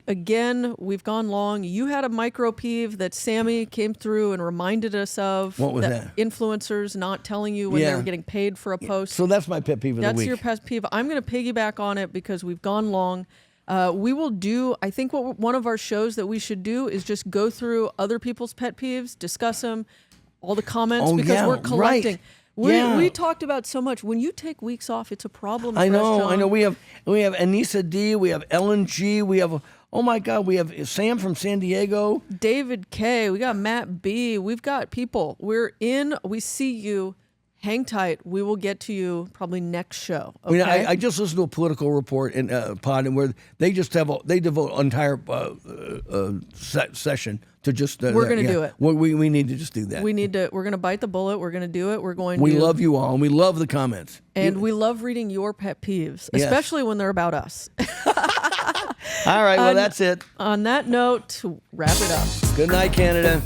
Speaker 2: again, we've gone long. You had a micro peeve that Sammy came through and reminded us of.
Speaker 1: What was that?
Speaker 2: Influencers not telling you when they were getting paid for a post.
Speaker 1: So that's my pet peeve of the week.
Speaker 2: That's your pet peeve. I'm going to piggyback on it because we've gone long. We will do, I think one of our shows that we should do is just go through other people's pet peeves, discuss them, all the comments, because we're collecting.
Speaker 1: Right.
Speaker 2: We talked about so much. When you take weeks off, it's a problem.
Speaker 1: I know. We have Anissa D. We have Ellen G. We have, oh my God, we have Sam from San Diego.
Speaker 2: David K. We got Matt B. We've got people. We see you. Hang tight. We will get to you probably next show. Okay?
Speaker 1: I just listened to a political report in pod, and where they just they devote an entire session to just.
Speaker 2: We're going to do it.
Speaker 1: We need to just do that.
Speaker 2: We're going to bite the bullet. We're going to do it.
Speaker 1: We love you all, and we love the comments.
Speaker 2: And we love reading your pet peeves, especially when they're about us.
Speaker 1: All right. Well, that's it.
Speaker 2: On that note, wrap it up.
Speaker 1: Good night, Canada.